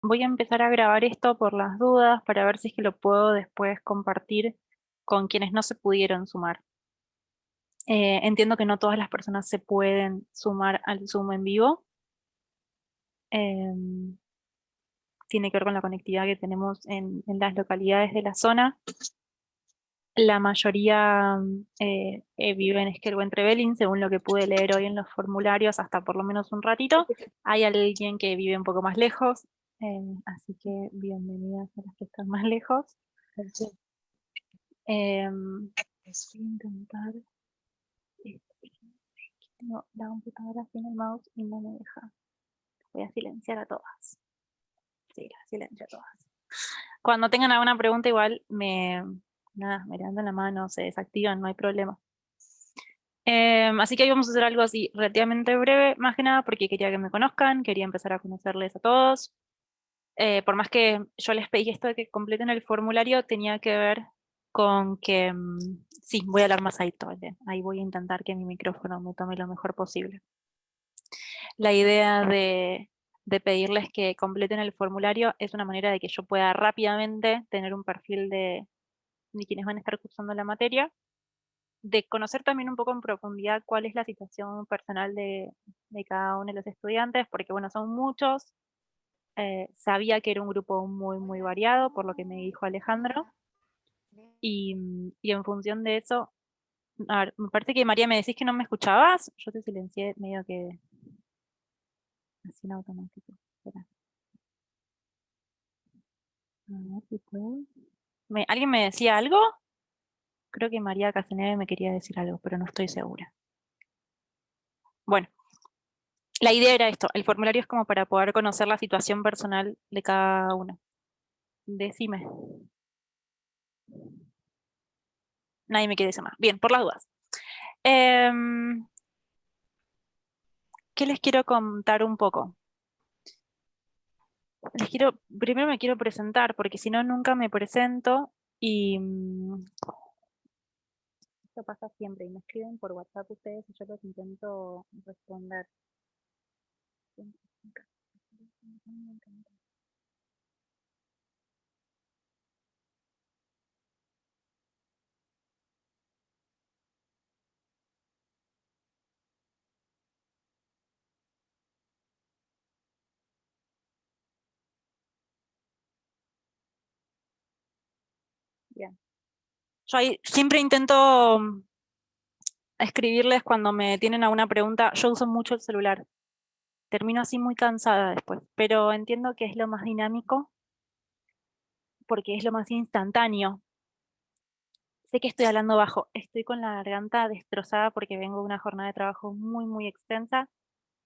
Voy a empezar a grabar esto por las dudas para ver si es que lo puedo después compartir con quienes no se pudieron sumar. Entiendo que no todas las personas se pueden sumar al Zoom en vivo. Em, Tiene que ver con la conectividad que tenemos en las localidades de la zona. La mayoría vive en Esquel o en Trevelin, según lo que pude leer hoy en los formularios, hasta por lo menos un ratito. Hay alguien que vive un poco más lejos, así que bienvenidas a las que están más lejos. Voy a intentar. Tengo la computadora sin el mouse y no me deja. Voy a silenciar a todas. Sí, las silencio a todas. Cuando tengan alguna pregunta, igual me levantan la mano, se desactivan, no hay problema. Así que hoy vamos a hacer algo así relativamente breve, más que nada porque quería que me conozcan, quería empezar a conocerles a todos. Por más que yo les pedí esto de que completen el formulario, tenía que ver con que, sí, voy a hablar más ahí todo. Ahí voy a intentar que mi micrófono me tome lo mejor posible. La idea de pedirles que completen el formulario es una manera de que yo pueda rápidamente tener un perfil de quienes van a estar cursando la materia, de conocer también un poco en profundidad cuál es la situación personal de cada uno de los estudiantes, porque bueno, son muchos. Sabía que era un grupo muy, muy variado, por lo que me dijo Alejandro, y en función de eso, a ver, me parece que María me decís que no me escuchabas, yo te silencié medio que así en automático. Espera. A ver si puedo. ¿Alguien me decía algo? Creo que María Casaneve me quería decir algo, pero no estoy segura. Bueno, la idea era esto. El formulario es como para poder conocer la situación personal de cada uno. Decime. Nadie me quiere decir más. Bien, por las dudas. Em, ¿Qué les quiero contar un poco? Primero me quiero presentar, porque si no, nunca me presento y esto pasa siempre. Y me escriben por WhatsApp ustedes y yo los intento responder. Bien. Yo ahí siempre intento escribirles cuando me tienen alguna pregunta. Yo uso mucho el celular. Termino así muy cansada después, pero entiendo que es lo más dinámico porque es lo más instantáneo. Sé que estoy hablando bajo, estoy con la garganta destrozada porque vengo de una jornada de trabajo muy, muy extensa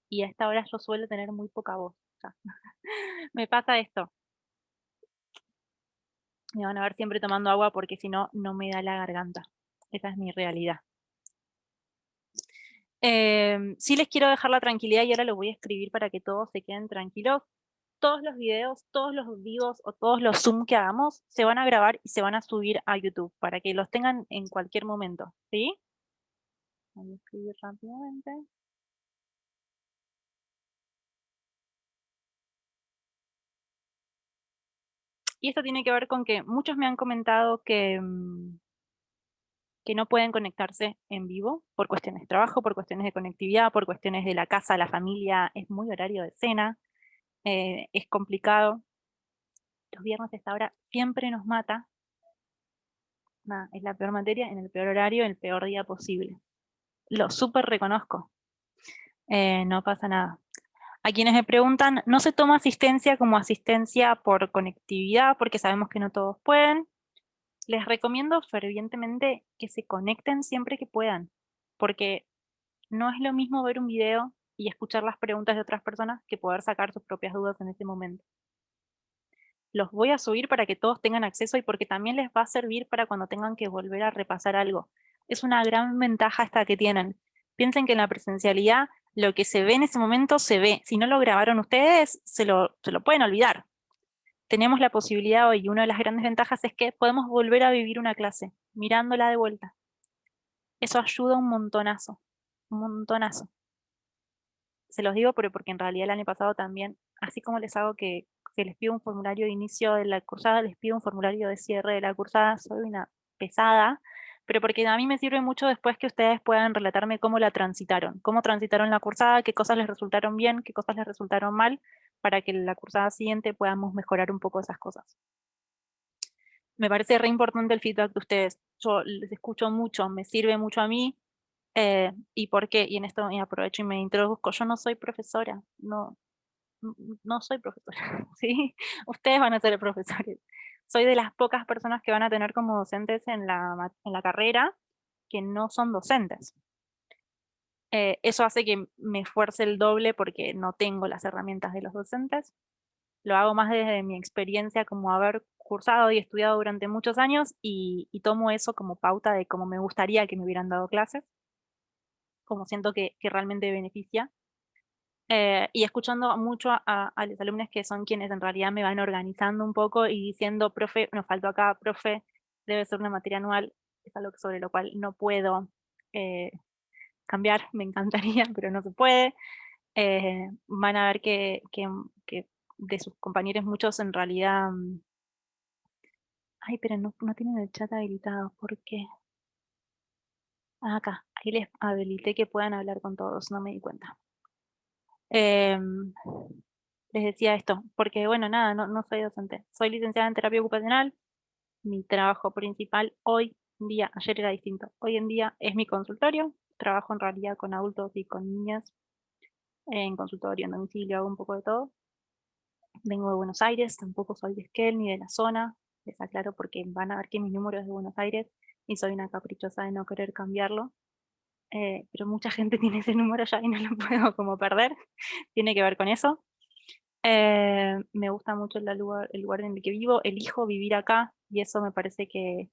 y a esta hora yo suelo tener muy poca voz. Ya. Me pasa esto. Me van a ver siempre tomando agua porque si no, no me da la garganta. Esa es mi realidad. Sí les quiero dejar la tranquilidad y ahora lo voy a escribir para que todos se queden tranquilos. Todos los videos, todos los vivos o todos los Zoom que hagamos se van a grabar y se van a subir a YouTube para que los tengan en cualquier momento, ¿sí? Voy a escribir rápidamente. Y esto tiene que ver con que muchos me han comentado que no pueden conectarse en vivo por cuestiones de trabajo, por cuestiones de conectividad, por cuestiones de la casa, la familia, es muy horario de cena, es complicado. Los viernes a esta hora siempre nos mata. Nada, es la peor materia, en el peor horario, en el peor día posible. Lo súper reconozco. No pasa nada. A quienes me preguntan, no se toma asistencia como asistencia por conectividad, porque sabemos que no todos pueden. Les recomiendo fervientemente que se conecten siempre que puedan, porque no es lo mismo ver un video y escuchar las preguntas de otras personas que poder sacar sus propias dudas en ese momento. Los voy a subir para que todos tengan acceso y porque también les va a servir para cuando tengan que volver a repasar algo. Es una gran ventaja esta que tienen. Piensen que en la presencialidad lo que se ve en ese momento se ve. Si no lo grabaron ustedes, se lo pueden olvidar. Tenemos la posibilidad hoy, y una de las grandes ventajas es que podemos volver a vivir una clase, mirándola de vuelta. Eso ayuda un montonazo, un montonazo. Se los digo porque en realidad el año pasado también, así como les hago que si les pido un formulario de inicio de la cursada, les pido un formulario de cierre de la cursada, soy una pesada, pero porque a mí me sirve mucho después que ustedes puedan relatarme cómo cómo transitaron la cursada, qué cosas les resultaron bien, qué cosas les resultaron mal, para que la cursada siguiente podamos mejorar un poco esas cosas. Me parece re importante el feedback de ustedes. Yo les escucho mucho, me sirve mucho a mí. ¿Y por qué? Y en esto me aprovecho y me introduzco. Yo no soy profesora, no soy profesora, ¿sí? Ustedes van a ser profesores. Soy de las pocas personas que van a tener como docentes en la carrera que no son docentes. Eso hace que me esfuerce el doble porque no tengo las herramientas de los docentes. Lo hago más desde mi experiencia como haber cursado y estudiado durante muchos años y tomo eso como pauta de cómo me gustaría que me hubieran dado clases, como siento que realmente beneficia. Y escuchando mucho a los alumnos que son quienes en realidad me van organizando un poco y diciendo, profe, nos faltó acá, profe, debe ser una materia anual, es algo sobre lo cual no puedo cambiar, me encantaría, pero no se puede. Van a ver que de sus compañeros muchos en realidad... Ay, pero no tienen el chat habilitado, ¿por qué? Ah, acá, ahí les habilité que puedan hablar con todos, no me di cuenta. Em, les decía esto, porque bueno, nada, no soy docente. Soy licenciada en terapia ocupacional. Mi trabajo principal hoy en día, ayer era distinto, hoy en día es mi consultorio. Trabajo en realidad con adultos y con niñas en consultorio, en domicilio, hago un poco de todo. Vengo de Buenos Aires, tampoco soy de Esquel ni de la zona, les aclaro porque van a ver que mi número es de Buenos Aires y soy una caprichosa de no querer cambiarlo. Pero mucha gente tiene ese número ya y no lo puedo como perder, tiene que ver con eso. Me gusta mucho el lugar en el que vivo, elijo vivir acá y eso me parece que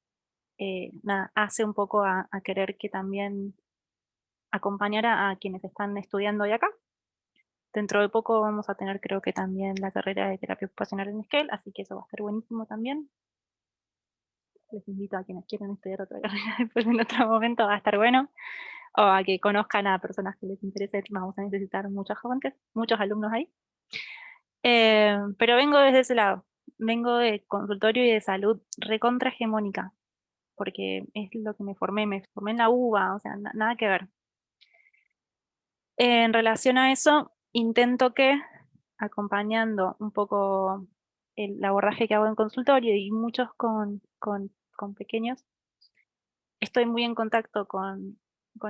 nada, hace un poco a querer que también acompañar a quienes están estudiando hoy acá. Dentro de poco vamos a tener creo que también la carrera de terapia ocupacional en Esquel, así que eso va a estar buenísimo también. Les invito a quienes quieran estudiar otra carrera después en otro momento, va a estar bueno. O a que conozcan a personas que les interese, vamos a necesitar muchos jóvenes, muchos alumnos ahí. Pero vengo desde ese lado, vengo de consultorio y de salud recontra hegemónica, porque es lo que me formé en la UBA, o sea, nada que ver. En relación a eso, intento que, acompañando un poco el abordaje que hago en consultorio y muchos con pequeños, estoy muy en contacto con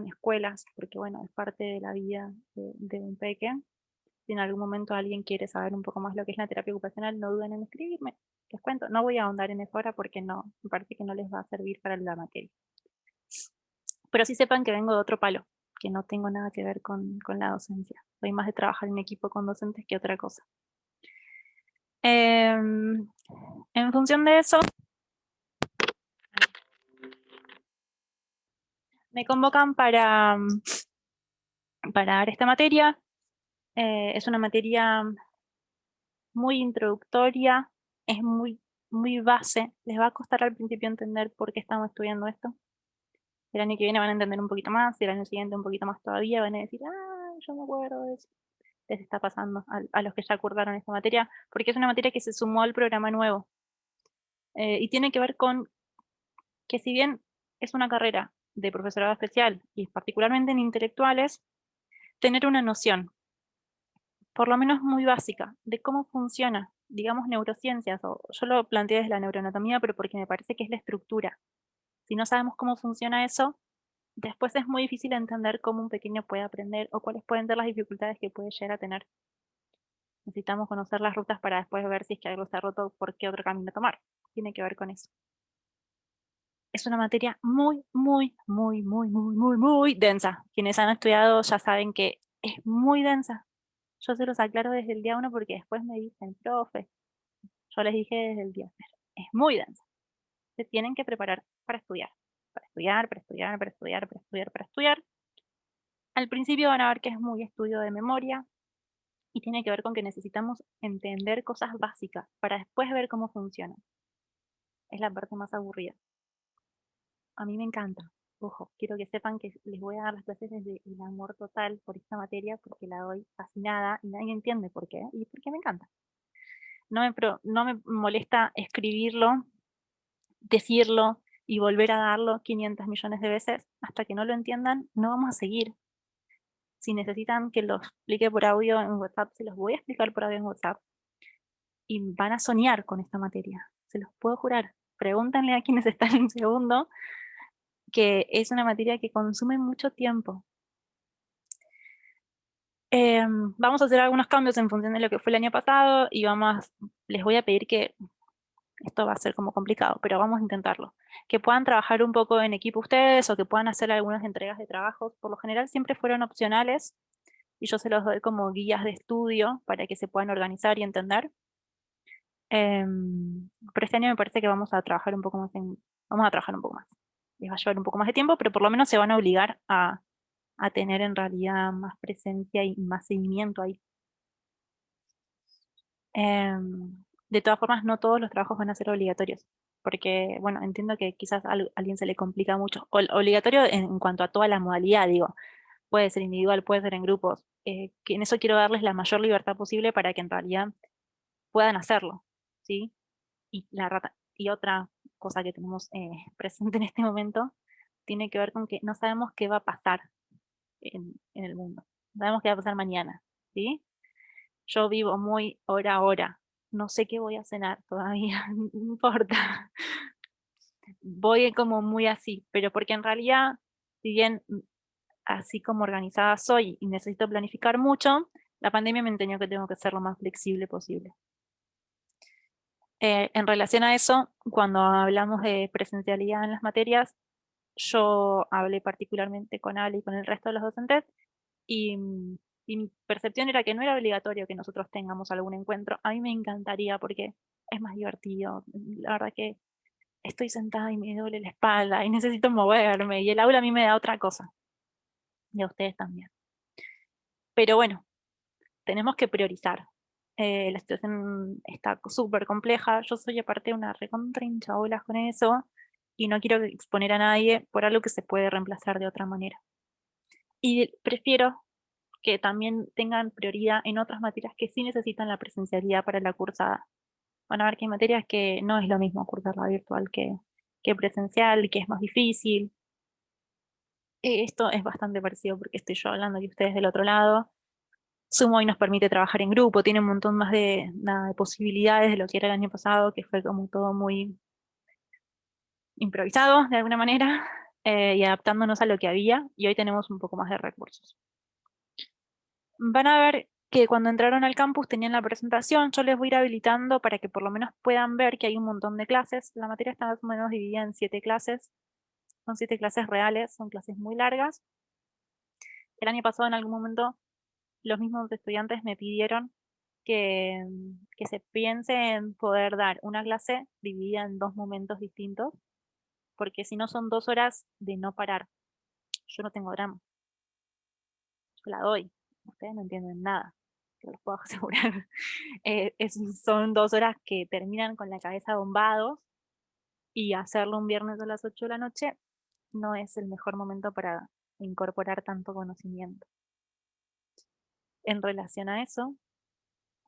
escuelas, porque bueno, es parte de la vida de un pequeño. Si en algún momento alguien quiere saber un poco más lo que es la terapia ocupacional, no duden en escribirme. Les cuento, no voy a ahondar en eso ahora porque no, me parece que no les va a servir para la materia. Pero sí sepan que vengo de otro palo, que no tengo nada que ver con la docencia. Soy más de trabajar en equipo con docentes que otra cosa. En función de eso, me convocan para dar esta materia. Es una materia muy introductoria, es muy base. Les va a costar al principio entender por qué estamos estudiando esto. El año que viene van a entender un poquito más, y el año siguiente un poquito más todavía, van a decir, yo me acuerdo de eso. Les está pasando a los que ya cursaron esta materia, porque es una materia que se sumó al programa nuevo. Y tiene que ver con que si bien es una carrera de profesorado especial, y particularmente en intelectuales, tener una noción, por lo menos muy básica, de cómo funciona, digamos, neurociencias, o yo lo planteé desde la neuroanatomía, pero porque me parece que es la estructura. Si no sabemos cómo funciona eso, después es muy difícil entender cómo un pequeño puede aprender o cuáles pueden ser las dificultades que puede llegar a tener. Necesitamos conocer las rutas para después ver si es que algo está roto, por qué otro camino tomar. Tiene que ver con eso. Es una materia muy densa. Quienes han estudiado ya saben que es muy densa. Yo se los aclaro desde el día 1 porque después me dicen, profe, yo les dije desde el día 0. Es muy densa. Se tienen que preparar para estudiar. Para estudiar, para estudiar, para estudiar, para estudiar, para estudiar. Al principio van a ver que es muy estudio de memoria y tiene que ver con que necesitamos entender cosas básicas para después ver cómo funciona. Es la parte más aburrida. A mí me encanta. Ojo, quiero que sepan que les voy a dar las clases desde el amor total por esta materia porque la doy fascinada y nadie entiende por qué y porque me encanta. no me molesta escribirlo, decirlo y volver a darlo 500 millones de veces. Hasta que no lo entiendan, no vamos a seguir. Si necesitan que lo explique por audio en WhatsApp, se los voy a explicar por audio en WhatsApp. Y van a soñar con esta materia, se los puedo jurar. Pregúntenle a quienes están en segundo, que es una materia que consume mucho tiempo. Vamos a hacer algunos cambios en función de lo que fue el año pasado y les voy a pedir que, esto va a ser como complicado, pero vamos a intentarlo. Que puedan trabajar un poco en equipo ustedes o que puedan hacer algunas entregas de trabajos. Por lo general siempre fueron opcionales y yo se los doy como guías de estudio para que se puedan organizar y entender. Pero este año me parece que vamos a trabajar un poco más. Les va a llevar un poco más de tiempo, pero por lo menos se van a obligar a tener en realidad más presencia y más seguimiento ahí. De todas formas, no todos los trabajos van a ser obligatorios, porque, bueno, entiendo que quizás a alguien se le complica mucho. Obligatorio en cuanto a toda la modalidad, digo, puede ser individual, puede ser en grupos. Que en eso quiero darles la mayor libertad posible para que en realidad puedan hacerlo, ¿sí? Y otra cosa que tenemos presente en este momento tiene que ver con que no sabemos qué va a pasar en el mundo. No sabemos qué va a pasar mañana, ¿sí? Yo vivo muy hora a hora. No sé qué voy a cenar todavía, no importa. Voy como muy así, pero porque en realidad, si bien así como organizada soy y necesito planificar mucho, la pandemia me enseñó que tengo que ser lo más flexible posible. En relación a eso, cuando hablamos de presencialidad en las materias, yo hablé particularmente con Ale y con el resto de los docentes y mi percepción era que no era obligatorio que nosotros tengamos algún encuentro. A mí me encantaría porque es más divertido. La verdad que estoy sentada y me duele la espalda y necesito moverme y el aula a mí me da otra cosa. Y a ustedes también. Pero bueno, tenemos que priorizar. La situación está súper compleja. Yo soy aparte una recontra hinchabolas con eso y no quiero exponer a nadie por algo que se puede reemplazar de otra manera. Y prefiero que también tengan prioridad en otras materias que sí necesitan la presencialidad para la cursada. Van a ver que hay materias que no es lo mismo cursarla virtual que presencial, que es más difícil. Esto es bastante parecido porque estoy yo hablando y ustedes del otro lado. Zoom hoy nos permite trabajar en grupo, tiene un montón más de posibilidades de lo que era el año pasado, que fue como todo muy improvisado de alguna manera y adaptándonos a lo que había, y hoy tenemos un poco más de recursos. Van a ver que cuando entraron al campus tenían la presentación. Yo les voy a ir habilitando para que por lo menos puedan ver que hay un montón de clases. La materia está más o menos dividida en 7 clases. Son 7 clases reales, son clases muy largas. El año pasado en algún momento los mismos estudiantes me pidieron que se piense en poder dar una clase dividida en 2 momentos distintos, porque si no son 2 horas de no parar. Yo no tengo drama. Yo la doy. Ustedes no entienden nada, te los puedo asegurar. Son 2 horas que terminan con la cabeza bombados y hacerlo un viernes a las 8 de la noche no es el mejor momento para incorporar tanto conocimiento. En relación a eso,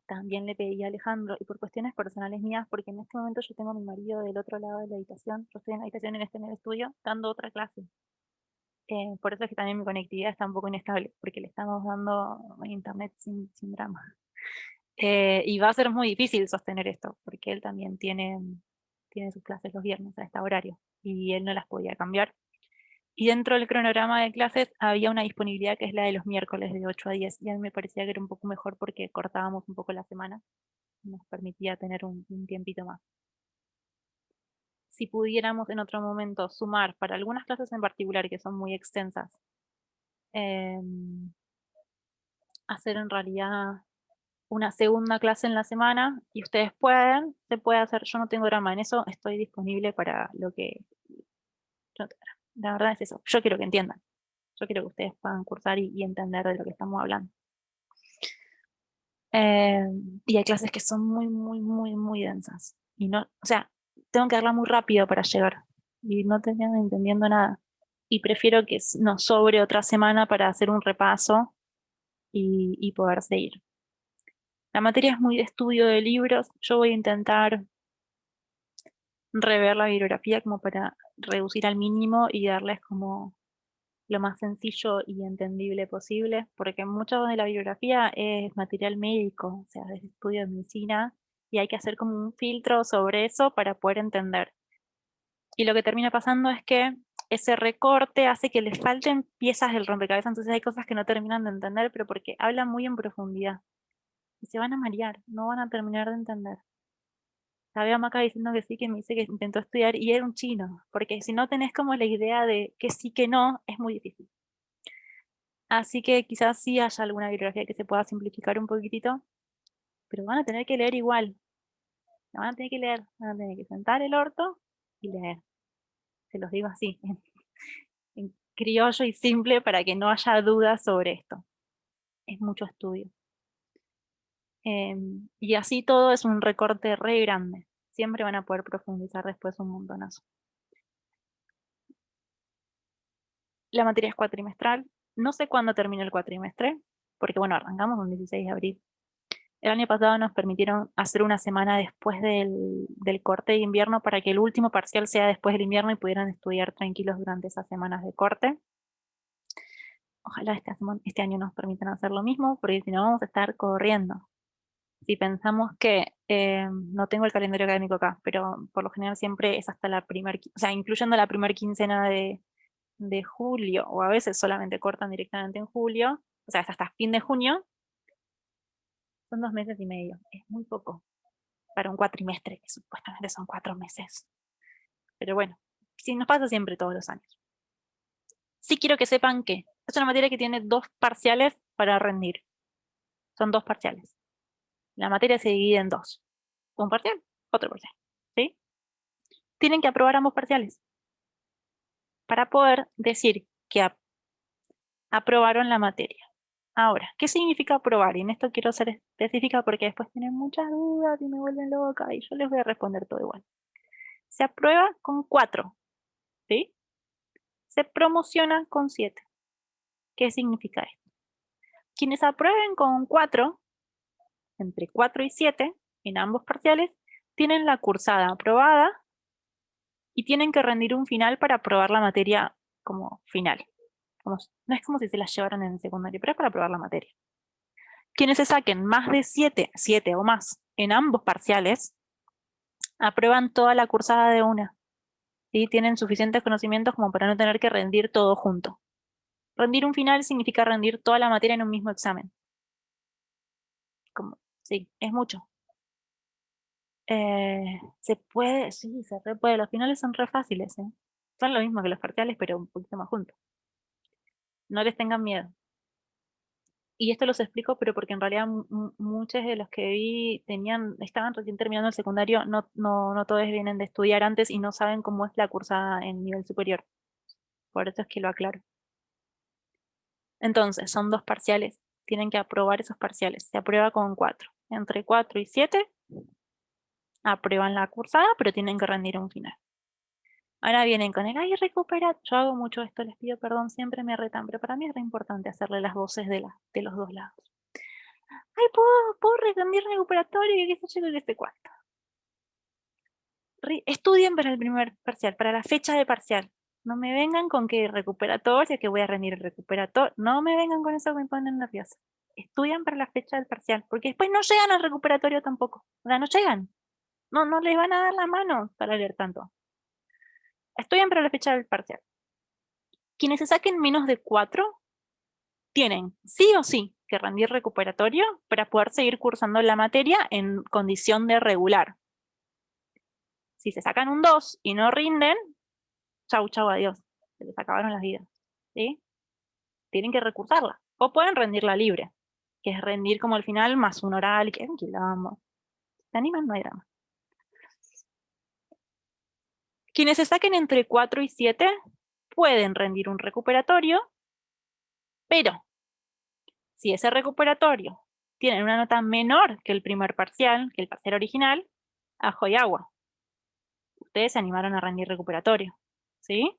también le pedí a Alejandro, y por cuestiones personales mías, porque en este momento yo tengo a mi marido del otro lado de la habitación, yo estoy en la habitación en el estudio, dando otra clase. Por eso es que también mi conectividad está un poco inestable, porque le estamos dando internet sin drama. Y va a ser muy difícil sostener esto, porque él también tiene sus clases los viernes a este horario, y él no las podía cambiar. Y dentro del cronograma de clases había una disponibilidad que es la de los miércoles de 8 a 10, y a mí me parecía que era un poco mejor porque cortábamos un poco la semana, nos permitía tener un tiempito más. Si pudiéramos en otro momento sumar para algunas clases en particular que son muy extensas, hacer en realidad una segunda clase en la semana y ustedes pueden, se puede hacer. Yo no tengo drama en eso, estoy disponible para lo que yo no tengo drama. La verdad es eso, yo quiero que entiendan, yo quiero que ustedes puedan cursar y entender de lo que estamos hablando. Y hay clases que son muy densas y no, o sea, tengo que darla muy rápido para llegar y no terminan entendiendo nada, y prefiero que nos sobre otra semana para hacer un repaso y poder seguir. La materia es muy de estudio de libros. Yo voy a intentar rever la bibliografía como para reducir al mínimo y darles como lo más sencillo y entendible posible, porque mucho de la bibliografía es material médico, o sea, es estudio de medicina, y hay que hacer como un filtro sobre eso para poder entender. Y lo que termina pasando es que ese recorte hace que les falten piezas del rompecabezas, entonces hay cosas que no terminan de entender, pero porque hablan muy en profundidad. Y se van a marear, no van a terminar de entender. La veo a Maca diciendo que sí, que me dice que intentó estudiar y era un chino, porque si no tenés como la idea de que sí, que no, es muy difícil. Así que quizás sí haya alguna bibliografía que se pueda simplificar un poquitito, pero van a tener que leer igual. La van a tener que leer, van a tener que sentar el orto y leer. Se los digo así, en criollo y simple para que no haya dudas sobre esto. Es mucho estudio. Y así todo es un recorte re grande. Siempre van a poder profundizar después un montonazo. La materia es cuatrimestral. No sé cuándo termina el cuatrimestre, porque bueno, arrancamos el 16 de abril. El año pasado nos permitieron hacer una semana después del corte de invierno para que el último parcial sea después del invierno y pudieran estudiar tranquilos durante esas semanas de corte. Ojalá este año nos permitan hacer lo mismo, porque si no vamos a estar corriendo. Si pensamos que, no tengo el calendario académico acá, pero por lo general siempre es hasta la o sea, incluyendo la primera quincena de julio, o a veces solamente cortan directamente en julio, o sea, es hasta fin de junio, son 2 meses y medio, es muy poco para un cuatrimestre, que supuestamente son 4 meses. Pero bueno, sí, nos pasa siempre todos los años. Sí quiero que sepan que es una materia que tiene 2 parciales para rendir. Son 2 parciales. La materia se divide en 2. Un parcial, otro parcial. ¿Sí? Tienen que aprobar ambos parciales para poder decir que aprobaron la materia. Ahora, ¿qué significa aprobar? Y en esto quiero ser específica porque después tienen muchas dudas y me vuelven loca y yo les voy a responder todo igual. Se aprueba con 4, ¿sí? Se promociona con 7. ¿Qué significa esto? Quienes aprueben con 4, entre 4 y 7, en ambos parciales, tienen la cursada aprobada y tienen que rendir un final para aprobar la materia como final. No es como si se las llevaran en el secundario, pero es para aprobar la materia. Quienes se saquen más de 7 o más en ambos parciales, aprueban toda la cursada de una. ¿Sí? Tienen suficientes conocimientos como para no tener que rendir todo junto. Rendir un final significa rendir toda la materia en un mismo examen. Sí, es mucho. Se puede, sí, se re puede. Los finales son re fáciles, ¿eh? Son lo mismo que los parciales, pero un poquito más juntos. No les tengan miedo. Y esto los explico, pero porque en realidad muchos de los que vi estaban recién terminando el secundario, no todos vienen de estudiar antes y no saben cómo es la cursada en nivel superior. Por eso es que lo aclaro. Entonces, son 2 parciales. Tienen que aprobar esos parciales. Se aprueba con 4. Entre 4 y 7 aprueban la cursada, pero tienen que rendir un final. Ahora vienen con el, ay, recupera. Yo hago mucho esto, les pido perdón, siempre me retan, pero para mí es re importante hacerle las voces de los dos lados. Ay, puedo rendir recuperatorio y qué sé yo, qué sé cuánto. Estudien para el primer parcial, para la fecha de parcial. No me vengan con que recuperatorio, que voy a rendir el recuperatorio. No me vengan con eso que me ponen nerviosa. Estudian para la fecha del parcial, porque después no llegan al recuperatorio tampoco. O sea, no llegan. No les van a dar la mano para leer tanto. Estudian para la fecha del parcial. Quienes se saquen menos de 4 tienen sí o sí que rendir recuperatorio para poder seguir cursando la materia en condición de regular. Si se sacan un 2 y no rinden, chau, adiós. Se les acabaron las vidas. ¿Sí? Tienen que recursarla. O pueden rendirla libre, que es rendir como al final más un oral, que es un quilombo. ¿Se animan? No hay drama. Quienes se saquen entre 4 y 7 pueden rendir un recuperatorio, pero si ese recuperatorio tiene una nota menor que el primer parcial, que el parcial original, ajo y agua. Ustedes se animaron a rendir recuperatorio, ¿sí?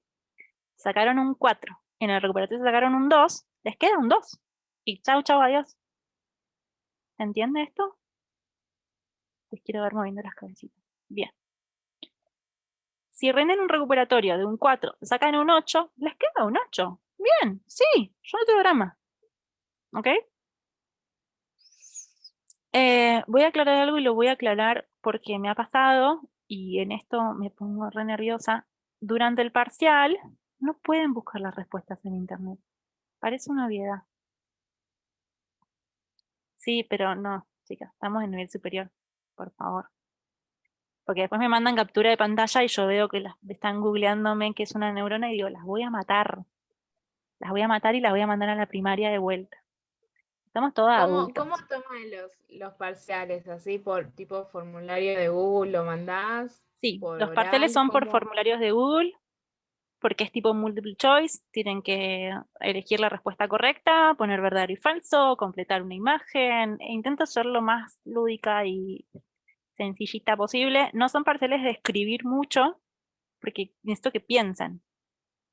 Sacaron un 4. En el recuperatorio sacaron un 2, les queda un 2. Y chau, adiós. ¿Se entiende esto? Les quiero ver moviendo las cabecitas. Bien. Si rinden un recuperatorio de un 4, sacan un 8, les queda un 8. Bien, sí, yo no tengo drama. ¿Ok? Voy a aclarar algo y lo voy a aclarar porque me ha pasado, y en esto me pongo re nerviosa. Durante el parcial, no pueden buscar las respuestas en internet. Parece una obviedad. Sí, pero no, chicas, estamos en nivel superior, por favor. Porque después me mandan captura de pantalla y yo veo que están googleándome qué es una neurona y digo, las voy a matar. Las voy a matar y las voy a mandar a la primaria de vuelta. Estamos todas adultas. ¿Cómo toman los parciales? ¿Así por tipo formulario de Google lo mandás? Sí, ¿Por los parciales oral? son por ¿Cómo? formularios de Google, porque es tipo multiple choice, tienen que elegir la respuesta correcta, poner verdadero y falso, completar una imagen, e intento ser lo más lúdica y sencillita posible. No son parciales de escribir mucho, porque necesito que piensen,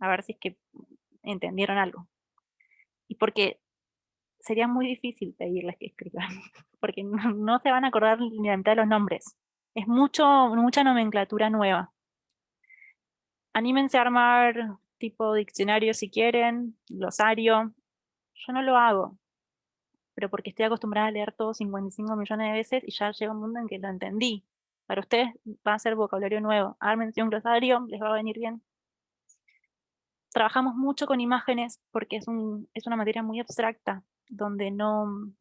a ver si es que entendieron algo. Y porque sería muy difícil pedirles que escriban, porque no se van a acordar ni la mitad de los nombres. Es mucha nomenclatura nueva. Anímense a armar tipo diccionario si quieren, glosario. Yo no lo hago, pero porque estoy acostumbrada a leer todo 55 millones de veces y ya llega un mundo en que lo entendí. Para ustedes va a ser vocabulario nuevo. Ármense un glosario, les va a venir bien. Trabajamos mucho con imágenes porque es una materia muy abstracta, donde no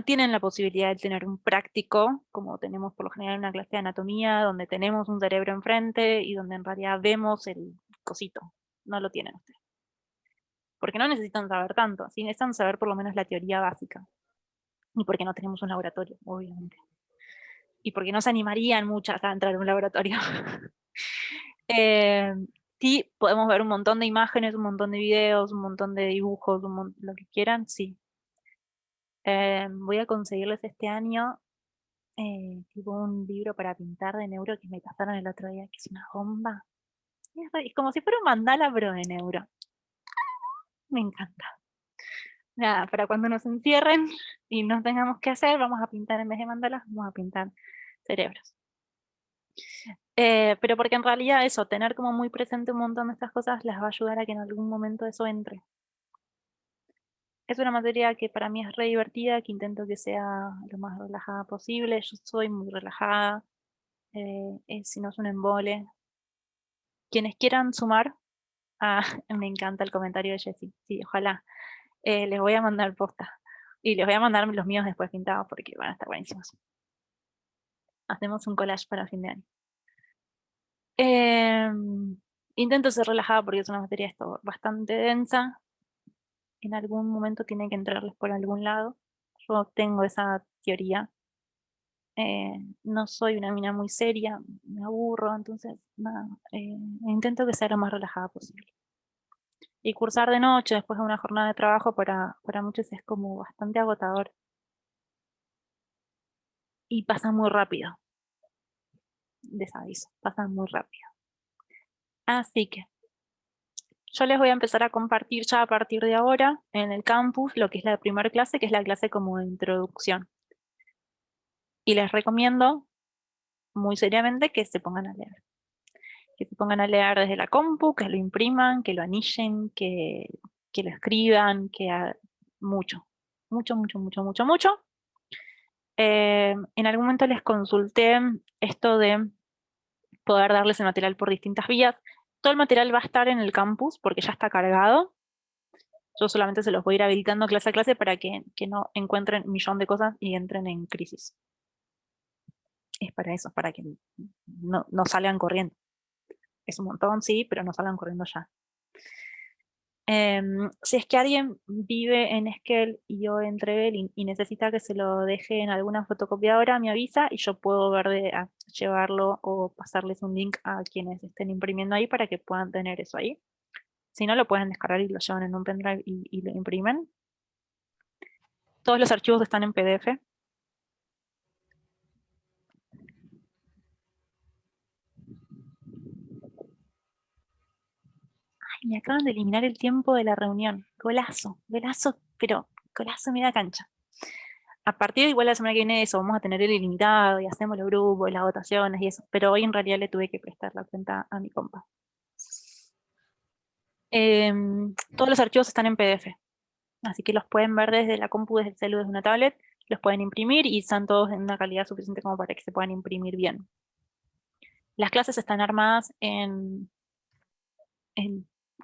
tienen la posibilidad de tener un práctico, como tenemos por lo general en una clase de anatomía, donde tenemos un cerebro enfrente y donde en realidad vemos el cosito. No lo tienen ustedes. Porque no necesitan saber tanto, sí necesitan saber por lo menos la teoría básica. Y porque no tenemos un laboratorio, obviamente. Y porque no se animarían muchas a entrar a un laboratorio. Sí, podemos ver un montón de imágenes, un montón de videos, un montón de dibujos, lo que quieran, sí. Voy a conseguirles este año tipo un libro para pintar de neuro que me pasaron el otro día, que es una bomba. Es como si fuera un mandala, pero de neuro. Me encanta. Nada, para cuando nos encierren y no tengamos que hacer, vamos a pintar en vez de mandalas, vamos a pintar cerebros. Pero porque en realidad eso, tener como muy presente un montón de estas cosas les va a ayudar a que en algún momento eso entre. Es una materia que para mí es re divertida, que intento que sea lo más relajada posible. Yo soy muy relajada, si no es un embole. Quienes quieran sumar, me encanta el comentario de Jessie, sí, ojalá. Les voy a mandar posta. Y les voy a mandar los míos después pintados porque van a estar buenísimos. Hacemos un collage para fin de año. Intento ser relajada porque es una materia esto bastante densa. En algún momento tiene que entrarles por algún lado. Yo tengo esa teoría. No soy una mina muy seria, me aburro, entonces nada, intento que sea lo más relajada posible. Y cursar de noche después de una jornada de trabajo para muchos es como bastante agotador. Y pasa muy rápido. Les aviso, pasa muy rápido. Así que yo les voy a empezar a compartir ya a partir de ahora en el campus lo que es la primera clase, que es la clase como de introducción. Y les recomiendo muy seriamente que se pongan a leer. Que se pongan a leer desde la compu, que lo impriman, que lo anillen, que lo escriban, mucho, mucho, mucho, mucho, mucho, mucho. En algún momento les consulté esto de poder darles el material por distintas vías. Todo el material va a estar en el campus porque ya está cargado. Yo solamente se los voy a ir habilitando clase a clase para que no encuentren un millón de cosas y entren en crisis. Es para eso, para que no salgan corriendo. Es un montón, sí, pero no salgan corriendo ya. Si es que alguien vive en Esquel y yo en Trevelin y necesita que se lo deje en alguna fotocopiadora, me avisa y yo puedo ver de llevarlo o pasarles un link a quienes estén imprimiendo ahí para que puedan tener eso ahí. Si no, lo pueden descargar y lo llevan en un pendrive y lo imprimen. Todos los archivos están en PDF. Ay, me acaban de eliminar el tiempo de la reunión. Golazo, golazo, pero golazo media cancha. A partir de igual la semana que viene eso, vamos a tener el ilimitado y hacemos los grupos, las votaciones y eso, pero hoy en realidad le tuve que prestar la cuenta a mi compa. Todos los archivos están en PDF, así que los pueden ver desde la compu, desde el celu, desde una tablet, los pueden imprimir y están todos en una calidad suficiente como para que se puedan imprimir bien. Las clases están armadas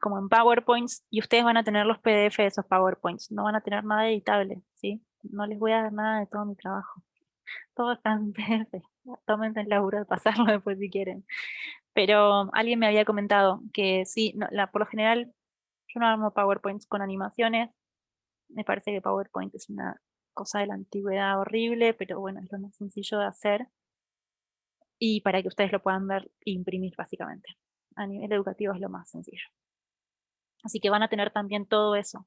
como en PowerPoints y ustedes van a tener los PDF de esos PowerPoints, no van a tener nada editable, ¿sí? No les voy a dar nada de todo mi trabajo. Todo está en PDF. Tómense el laburo de pasarlo después si quieren. Pero alguien me había comentado que sí, no, por lo general yo no armo PowerPoints con animaciones. Me parece que PowerPoint es una cosa de la antigüedad horrible, pero bueno, es lo más sencillo de hacer. Y para que ustedes lo puedan ver e imprimir básicamente. A nivel educativo es lo más sencillo. Así que van a tener también todo eso.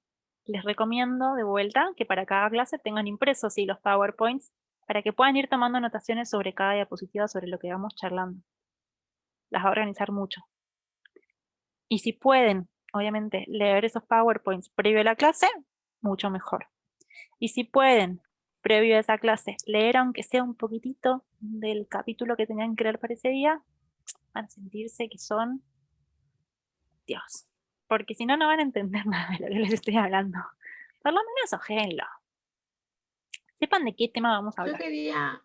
Les recomiendo de vuelta que para cada clase tengan impresos sí, los PowerPoints para que puedan ir tomando anotaciones sobre cada diapositiva sobre lo que vamos charlando. Las va a organizar mucho. Y si pueden, obviamente, leer esos PowerPoints previo a la clase, mucho mejor. Y si pueden, previo a esa clase, leer aunque sea un poquitito del capítulo que tenían que leer para ese día, van a sentirse que son Dios. Porque si no, no van a entender nada de lo que les estoy hablando. Por lo menos ojéenlo. Sepan de qué tema vamos a Yo hablar. quería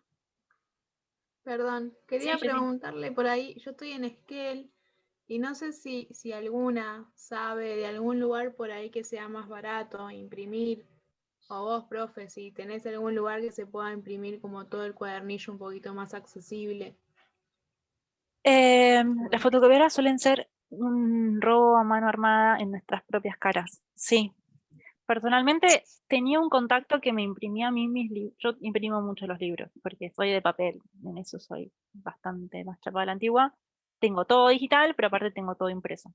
Sí, sí. preguntarle por ahí, yo estoy en Esquel y no sé si alguna sabe de algún lugar por ahí que sea más barato imprimir, o vos, profe, si tenés algún lugar que se pueda imprimir como todo el cuadernillo un poquito más accesible. Las fotocopiadoras suelen ser un robo a mano armada en nuestras propias caras. Sí. Personalmente tenía un contacto que me imprimía a mí mis libros. Yo imprimo mucho los libros porque soy de papel. En eso soy bastante más chapada de la antigua. Tengo todo digital, pero aparte tengo todo impreso.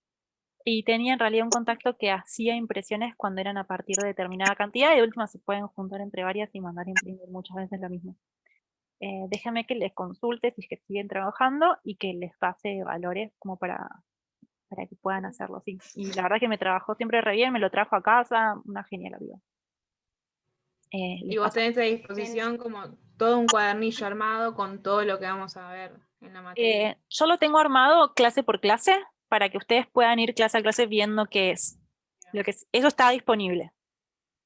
Y tenía en realidad un contacto que hacía impresiones cuando eran a partir de determinada cantidad y de última se pueden juntar entre varias y mandar a imprimir muchas veces lo mismo. Déjame que les consulte si es que siguen trabajando y que les pase valores como para que puedan hacerlo así. Y la verdad que me trabajó siempre re bien, me lo trajo a casa, una genial amiga. Y vos tenés a disposición como todo un cuadernillo armado con todo lo que vamos a ver en la materia. Yo lo tengo armado clase por clase para que ustedes puedan ir clase a clase viendo qué es. Eso está disponible.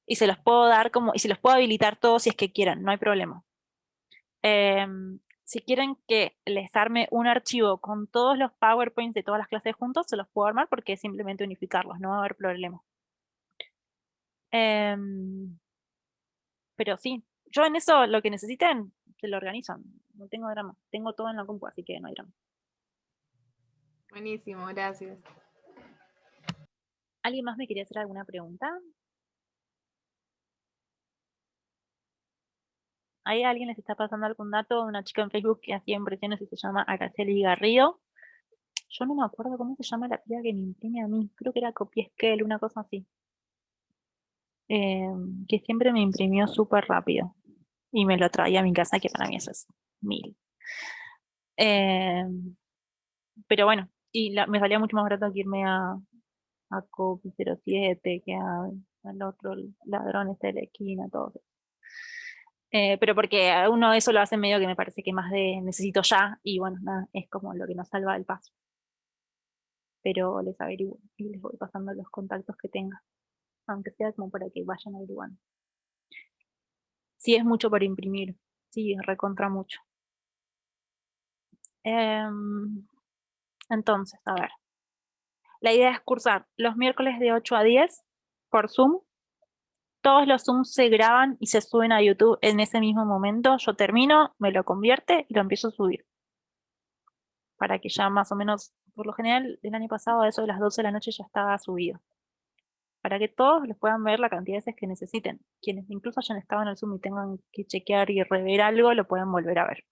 Y se los puedo dar y se los puedo habilitar todos si es que quieran, no hay problema. Si quieren que les arme un archivo con todos los PowerPoints de todas las clases juntos, se los puedo armar porque es simplemente unificarlos, no va a haber problema. Pero sí, yo en eso lo que necesiten, se lo organizan. No tengo drama. Tengo todo en la compu, así que no hay drama. Buenísimo, gracias. ¿Alguien más me quería hacer alguna pregunta? ¿Hay alguien les está pasando algún dato? Una chica en Facebook que hacía impresiones y se llama Araceli Garrido. Yo no me acuerdo cómo se llama la tía que me imprime a mí. Creo que era Copiesquel, una cosa así. Que siempre me imprimió súper rápido. Y me lo traía a mi casa, que para mí eso es 1000. Pero bueno, y me salía mucho más barato que irme a Copy 07, que al otro ladrón este de la esquina, todo eso. Pero porque a uno eso lo hace medio que me parece que más de necesito ya, y bueno, nada, es como lo que nos salva el paso. Pero les averiguo y les voy pasando los contactos que tenga, aunque sea como para que vayan averiguando. Sí, es mucho para imprimir, sí, es recontra mucho. Entonces, a ver. La idea es cursar los miércoles de 8 a 10 por Zoom. Todos los Zooms se graban y se suben a YouTube en ese mismo momento. Yo termino, me lo convierte y lo empiezo a subir. Para que ya más o menos, por lo general, el año pasado a eso de las 12 de la noche ya estaba subido. Para que todos los puedan ver la cantidad de veces que necesiten. Quienes incluso hayan estado en el Zoom y tengan que chequear y rever algo, lo pueden volver a ver.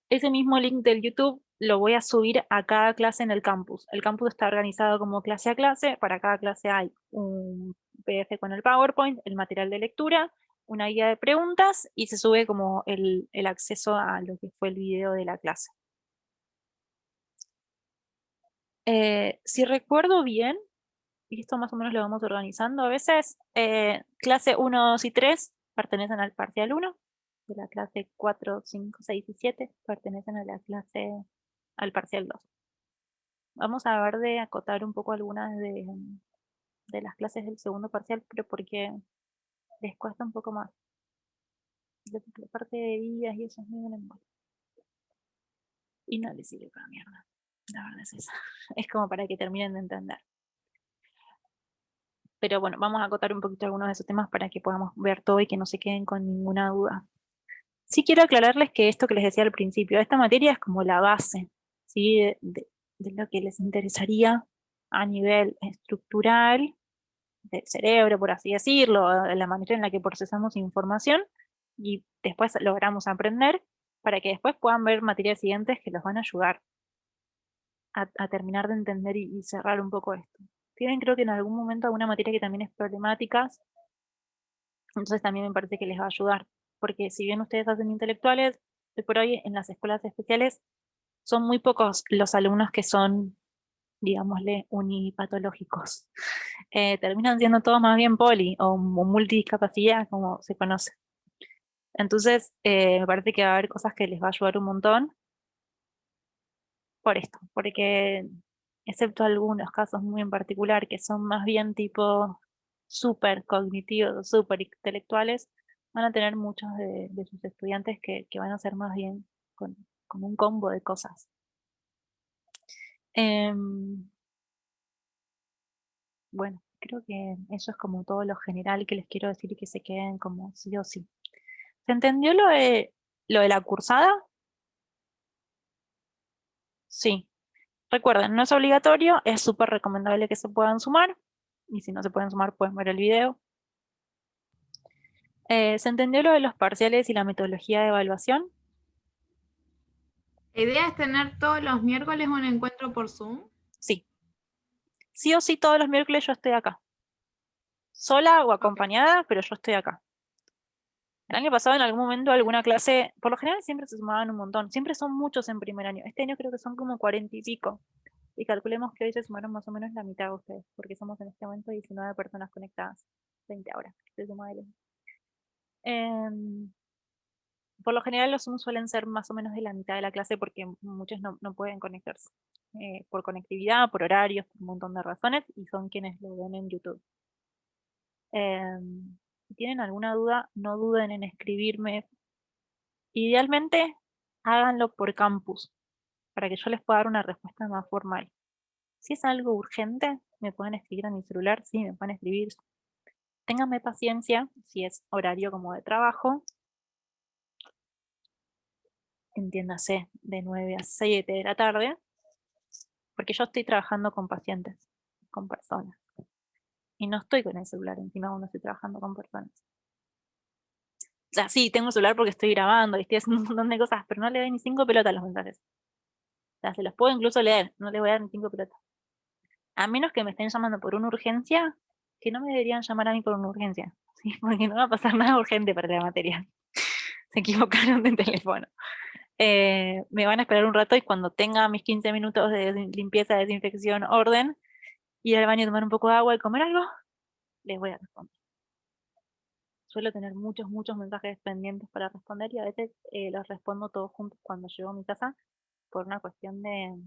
Ese mismo link del YouTube lo voy a subir a cada clase en el campus. El campus está organizado como clase a clase. Para cada clase hay un PDF con el PowerPoint, el material de lectura, una guía de preguntas y se sube como el acceso a lo que fue el video de la clase. Si recuerdo bien, y esto más o menos lo vamos organizando a veces, clase 1, 2 y 3 pertenecen al parcial 1, de la clase 4, 5, 6 y 7 pertenecen a la clase, al parcial 2. Vamos a ver de acotar un poco algunas de las clases del segundo parcial, pero porque les cuesta un poco más. La parte de vidas y eso es muy bueno. Y no les sirve para mierda. La verdad es esa. Es como para que terminen de entender. Pero bueno, vamos a acotar un poquito algunos de esos temas para que podamos ver todo y que no se queden con ninguna duda. Sí quiero aclararles que esto que les decía al principio, esta materia es como la base, ¿sí? de lo que les interesaría a nivel estructural del cerebro, por así decirlo, de la manera en la que procesamos información y después logramos aprender para que después puedan ver materias siguientes que los van a ayudar a terminar de entender y cerrar un poco esto. Tienen creo que en algún momento alguna materia que también es problemática, entonces también me parece que les va a ayudar, porque si bien ustedes hacen intelectuales, hoy por hoy en las escuelas especiales son muy pocos los alumnos que son, digámosle, unipatológicos. Terminan siendo todos más bien poli o multidiscapacidad, como se conoce. Entonces, me parece que va a haber cosas que les va a ayudar un montón por esto, porque excepto algunos casos muy en particular que son más bien tipo súper cognitivos, súper intelectuales, van a tener muchos de sus estudiantes que van a ser más bien con un combo de cosas. Bueno, creo que eso es como todo lo general que les quiero decir y que se queden como sí o sí. ¿Se entendió lo de la cursada? Sí. Recuerden, no es obligatorio, es súper recomendable que se puedan sumar. Y si no se pueden sumar, pueden ver el video. ¿Se entendió lo de los parciales y la metodología de evaluación? La idea es tener todos los miércoles un encuentro por Zoom. Sí. Sí o sí, todos los miércoles yo estoy acá. Sola o acompañada, pero yo estoy acá. El año pasado en algún momento alguna clase, por lo general siempre se sumaban un montón, siempre son muchos en primer año. Este año creo que son como 40 y pico. Y calculemos que hoy se sumaron más o menos la mitad de ustedes, porque somos en este momento 19 personas conectadas. 20 ahora, se suma él. Por lo general los Zoom suelen ser más o menos de la mitad de la clase porque muchos no pueden conectarse. Por conectividad, por horarios, por un montón de razones, y son quienes lo ven en YouTube. Si tienen alguna duda, no duden en escribirme. Idealmente, háganlo por campus, para que yo les pueda dar una respuesta más formal. Si es algo urgente, me pueden escribir a mi celular, sí, me pueden escribir. Ténganme paciencia, si es horario como de trabajo, entiéndase, de 9 a 7 de la tarde, porque yo estoy trabajando con pacientes, con personas. Y no estoy con el celular encima cuando estoy trabajando con personas. O sea, sí, tengo el celular porque estoy grabando y estoy haciendo un montón de cosas, pero no le doy ni 5 pelotas a los mensajes. O sea, se los puedo incluso leer, no les voy a dar ni 5 pelotas. A menos que me estén llamando por una urgencia, que no me deberían llamar a mí por una urgencia, ¿sí? Porque no va a pasar nada urgente para la materia. Se equivocaron de teléfono. Me van a esperar un rato y cuando tenga mis 15 minutos de limpieza, desinfección, orden, ir al baño, tomar un poco de agua y comer algo, les voy a responder. Suelo tener muchos mensajes pendientes para responder y a veces los respondo todos juntos cuando llego a mi casa por una cuestión de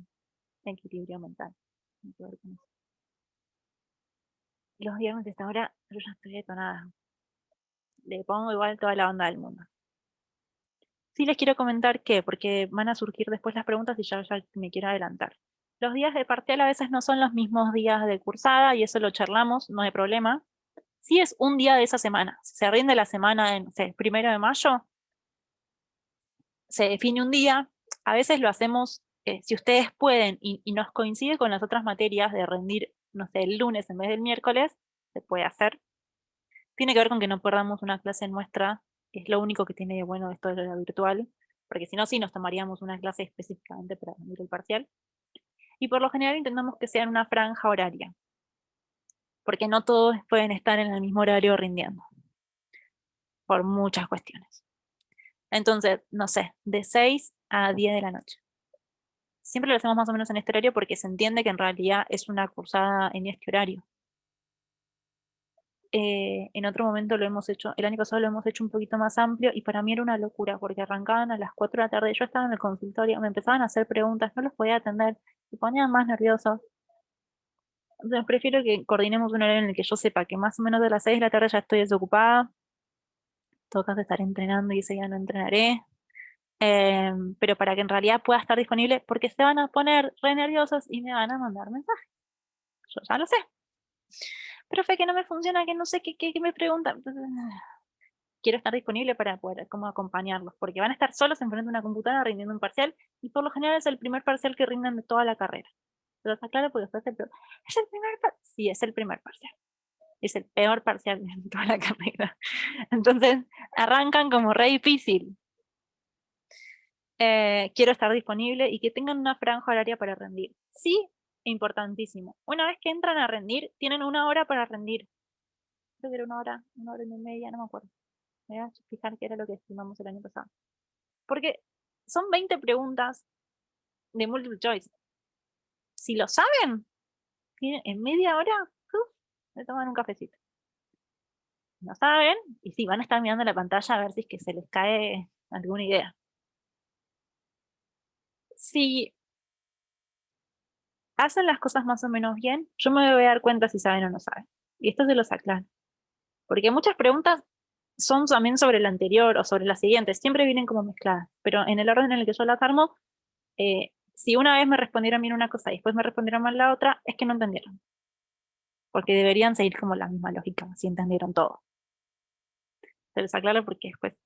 equilibrio mental. Los viernes de esta hora yo ya estoy detonada. Le pongo igual toda la onda del mundo. Sí les quiero comentar que, porque van a surgir después las preguntas y ya me quiero adelantar. Los días de parcial a veces no son los mismos días de cursada y eso lo charlamos, no hay problema. Si es un día de esa semana, si se rinde la semana en, no sé, 1 de mayo, se define un día, a veces lo hacemos, si ustedes pueden y nos coincide con las otras materias de rendir, no sé, el lunes en vez del miércoles, se puede hacer. Tiene que ver con que no perdamos una clase nuestra, que es lo único que tiene de bueno esto de la virtual, porque si no, sí nos tomaríamos una clase específicamente para rendir el parcial. Y por lo general intentamos que sea en una franja horaria, porque no todos pueden estar en el mismo horario rindiendo, por muchas cuestiones. Entonces, no sé, de 6 a 10 de la noche. Siempre lo hacemos más o menos en este horario porque se entiende que en realidad es una cursada en este horario. en otro momento lo hemos hecho, el año pasado lo hemos hecho un poquito más amplio, y para mí era una locura, porque arrancaban a las 4 de la tarde, yo estaba en el consultorio, me empezaban a hacer preguntas, no los podía atender, se ponían más nerviosos. Entonces prefiero que coordinemos un horario en el que yo sepa que más o menos de las 6 de la tarde ya estoy desocupada. En todo caso estaré entrenando y ese día no entrenaré. Pero para que en realidad pueda estar disponible, porque se van a poner re nerviosos y me van a mandar mensajes. Yo ya lo sé. Profe, que no me funciona, que no sé qué me preguntan. Quiero estar disponible para poder como acompañarlos, porque van a estar solos enfrente de una computadora rindiendo un parcial, y por lo general es el primer parcial que rinden de toda la carrera. Pero está claro porque después ¿es el primer parcial? Sí, es el primer parcial. Es el peor parcial de toda la carrera. Entonces, arrancan como re difícil. Quiero estar disponible y que tengan una franja horaria para rendir. Sí, importantísimo. Una vez que entran a rendir, tienen 1 hora para rendir. Creo que era 1 hora y media, no me acuerdo. Me voy a fijar qué era lo que estimamos el año pasado. Porque son 20 preguntas de multiple choice. Si lo saben, en media hora, le toman un cafecito. No saben, y sí, van a estar mirando la pantalla a ver si es que se les cae alguna idea. Si hacen las cosas más o menos bien, yo me voy a dar cuenta si saben o no saben. Y esto se los aclaro. Porque muchas preguntas son también sobre la anterior o sobre la siguiente, siempre vienen como mezcladas, pero en el orden en el que yo las armo, si una vez me respondieron bien una cosa y después me respondieron mal la otra, es que no entendieron. Porque deberían seguir como la misma lógica, si entendieron todo. Se los aclaro porque después,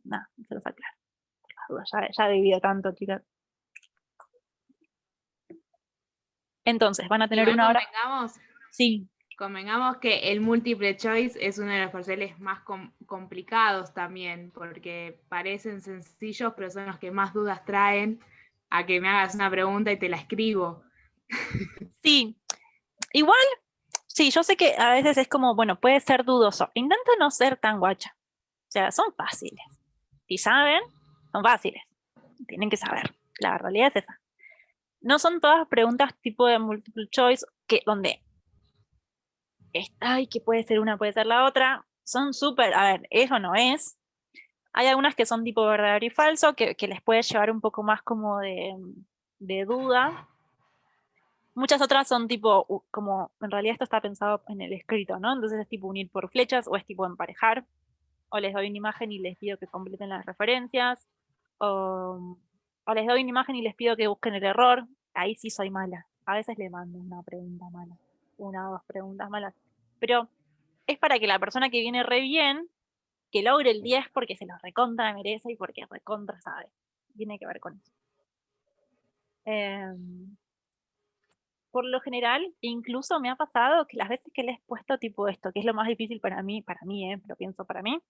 nada, se los aclaro. Por las dudas, ya he vivido tanto, chicas. Entonces, van a tener Igual 1 hora. Sí. Convengamos que el multiple choice es uno de los parciales más complicados también, porque parecen sencillos, pero son los que más dudas traen a que me hagas una pregunta y te la escribo. Sí, igual, sí, yo sé que a veces es como, bueno, puede ser dudoso. Intenta no ser tan guacha. O sea, son fáciles. Si saben, son fáciles. Tienen que saber. La realidad es esa. No son todas preguntas tipo de multiple choice donde ay, que puede ser una, puede ser la otra. Son súper, a ver, eso no es. Hay algunas que son tipo verdadero y falso, que les puede llevar un poco más como de duda. Muchas otras son tipo, como en realidad esto está pensado en el escrito, ¿no? Entonces es tipo unir por flechas, o es tipo emparejar, o les doy una imagen y les pido que completen las referencias, o les doy una imagen y les pido que busquen el error. Ahí sí soy mala. A veces le mando una pregunta mala, 1 o 2 preguntas malas. Pero es para que la persona que viene re bien, que logre el 10 porque se lo recontra merece y porque recontra sabe. Tiene que ver con eso. Por lo general, incluso me ha pasado que las veces que le he puesto tipo esto, que es lo más difícil para mí, pero pienso para mí,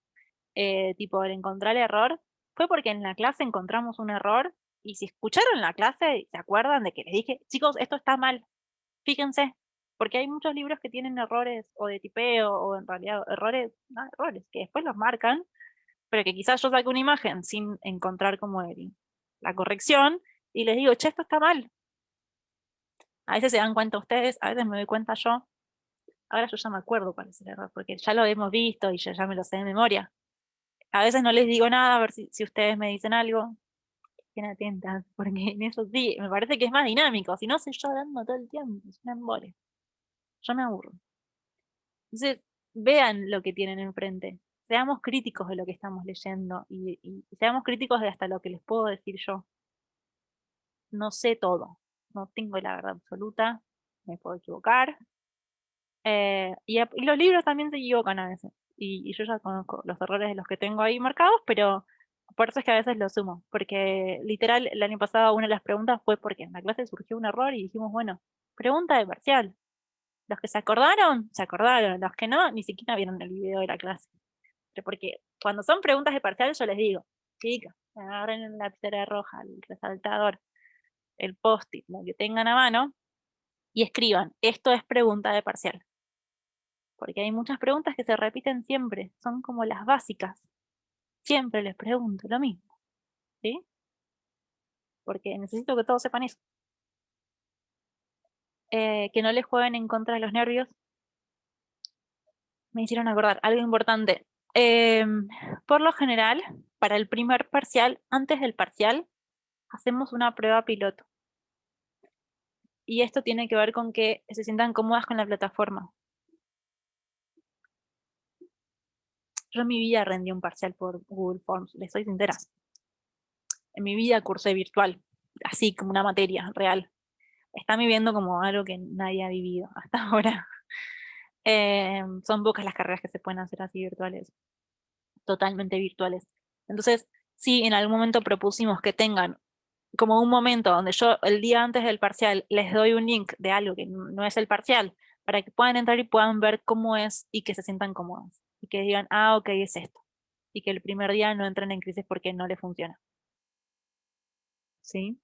tipo el encontrar el error, fue porque en la clase encontramos un error, y si escucharon la clase, se acuerdan de que les dije, chicos, esto está mal, fíjense, porque hay muchos libros que tienen errores o de tipeo, o en realidad errores, no, errores, que después los marcan, pero que quizás yo saque una imagen sin encontrar como la corrección, y les digo, che, esto está mal. A veces se dan cuenta ustedes, a veces me doy cuenta yo. Ahora yo ya me acuerdo cuál es el error, porque ya lo hemos visto y yo ya me lo sé de memoria. A veces no les digo nada, a ver si ustedes me dicen algo. Estén atentas, porque en eso sí, me parece que es más dinámico. Si no, soy yo hablando todo el tiempo, es una embole. Yo me aburro. Entonces, vean lo que tienen enfrente. Seamos críticos de lo que estamos leyendo, y seamos críticos de hasta lo que les puedo decir yo. No sé todo, no tengo la verdad absoluta, me puedo equivocar. Y los libros también se equivocan a veces. Y yo ya conozco los errores de los que tengo ahí marcados, pero por eso es que a veces los sumo. Porque literal, el año pasado una de las preguntas fue porque en la clase surgió un error y dijimos, bueno, pregunta de parcial. Los que se acordaron, se acordaron. Los que no, ni siquiera vieron el video de la clase. Pero porque cuando son preguntas de parcial, yo les digo, chicos, agarren la lapicera roja, el resaltador, el post-it, lo que tengan a mano, y escriban, esto es pregunta de parcial. Porque hay muchas preguntas que se repiten siempre, son como las básicas. Siempre les pregunto lo mismo, ¿sí? Porque necesito que todos sepan eso. Que no les jueguen en contra de los nervios. Me hicieron acordar algo importante. Por lo general, para el primer parcial, antes del parcial, hacemos una prueba piloto. Y esto tiene que ver con que se sientan cómodas con la plataforma. Yo en mi vida rendí un parcial por Google Forms, les soy sincera. En mi vida cursé virtual, así como una materia real. Están viviendo como algo que nadie ha vivido hasta ahora. Son pocas las carreras que se pueden hacer así virtuales, totalmente virtuales. Entonces, sí, en algún momento propusimos que tengan como un momento donde yo el día antes del parcial les doy un link de algo que no es el parcial, para que puedan entrar y puedan ver cómo es y que se sientan cómodos. Y que digan, ah, ok, es esto. Y que el primer día no entren en crisis porque no les funciona. ¿Sí?